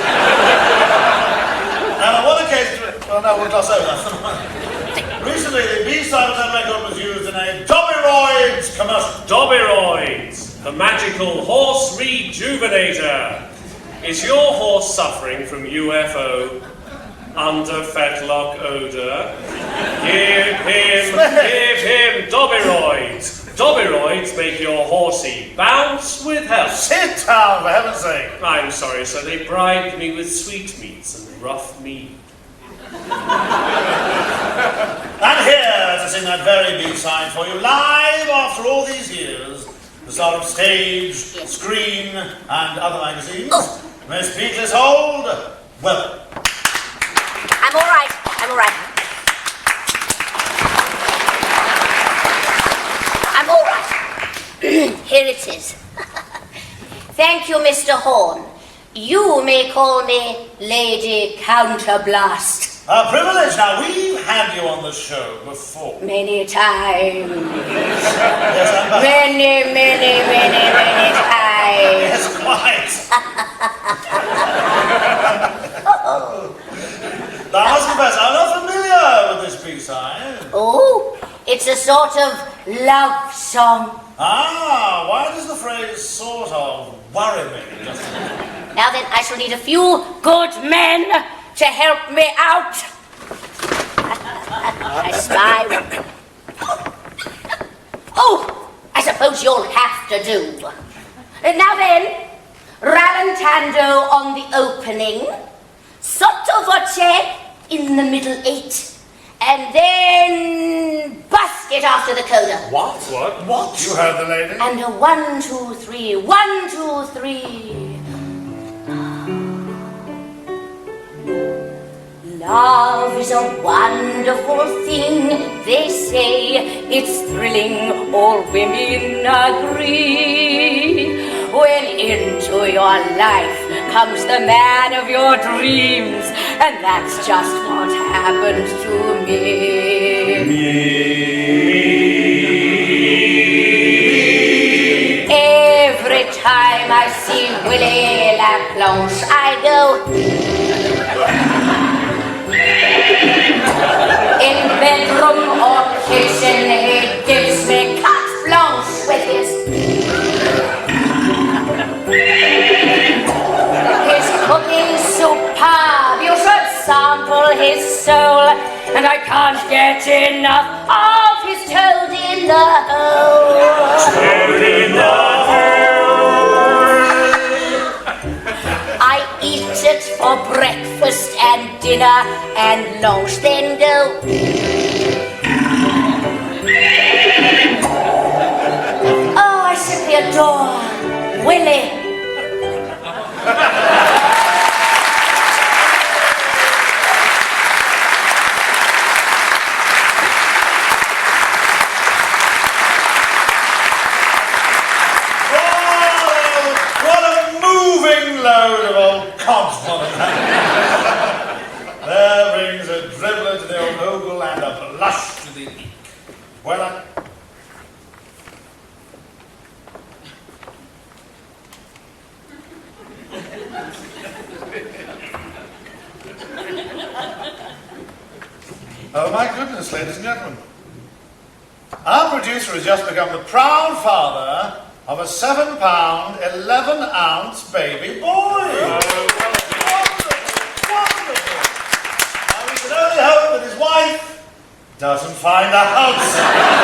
And on one occasion, well, no, we'll gloss over that. Recently, the B-side of that record was used in a Dobbyroids commercial. Dobbyroids, the magical horse rejuvenator. Is your horse suffering from UFO, under fetlock odor? Give him Dobbyroids. Dobbyroids make your horsey bounce with health. Sit down, for heaven's sake. I'm sorry, sir. They bribed me with sweetmeats and rough meat. And here to sing that very B-side for you, live after all these years, the star of stage, screen, and other magazines, Miss Beatrice Hold, welcome. I'm all right. I'm all right. I'm all right. Here it is. Thank you, Mr. Horne. You may call me Lady Counterblast. A privilege. Now, we've had you on the show before. Many times. Yes, and Many times. yes, quite. Now, I must confess, I'm not familiar with this B-side. Oh, it's a sort of love song. Ah, why does the phrase sort of worry me? Now then, I shall need a few good men to help me out. I smile. Oh, I suppose you'll have to do. Now then, rallentando on the opening, sotto voce in the middle eight, and then basket after the coda. What? You heard the lady. And a 1, 2, 3, 1, 2, 3. Love is a wonderful thing, they say. It's thrilling, all women agree. When into your life comes the man of your dreams, and that's just what happened to me. Every time I see Willie Laplanche, I go. In bedroom or kitchen, he gives me carte blanche with his cooking superb. You should sample his soul, and I can't get enough of his toad in the hole. Toad in the hole. I eat it for breakfast and dinner and lunch, then go. Oh, I simply adore Willie. wing load of old codswallop. There brings a dribbler to the old ogle and a blush to the eek. Well, oh my goodness, ladies and gentlemen. Our producer has just become the proud father of a 7-pound, 11-ounce baby boy. Wonderful, wonderful. Now we can only hope that his wife doesn't find the house.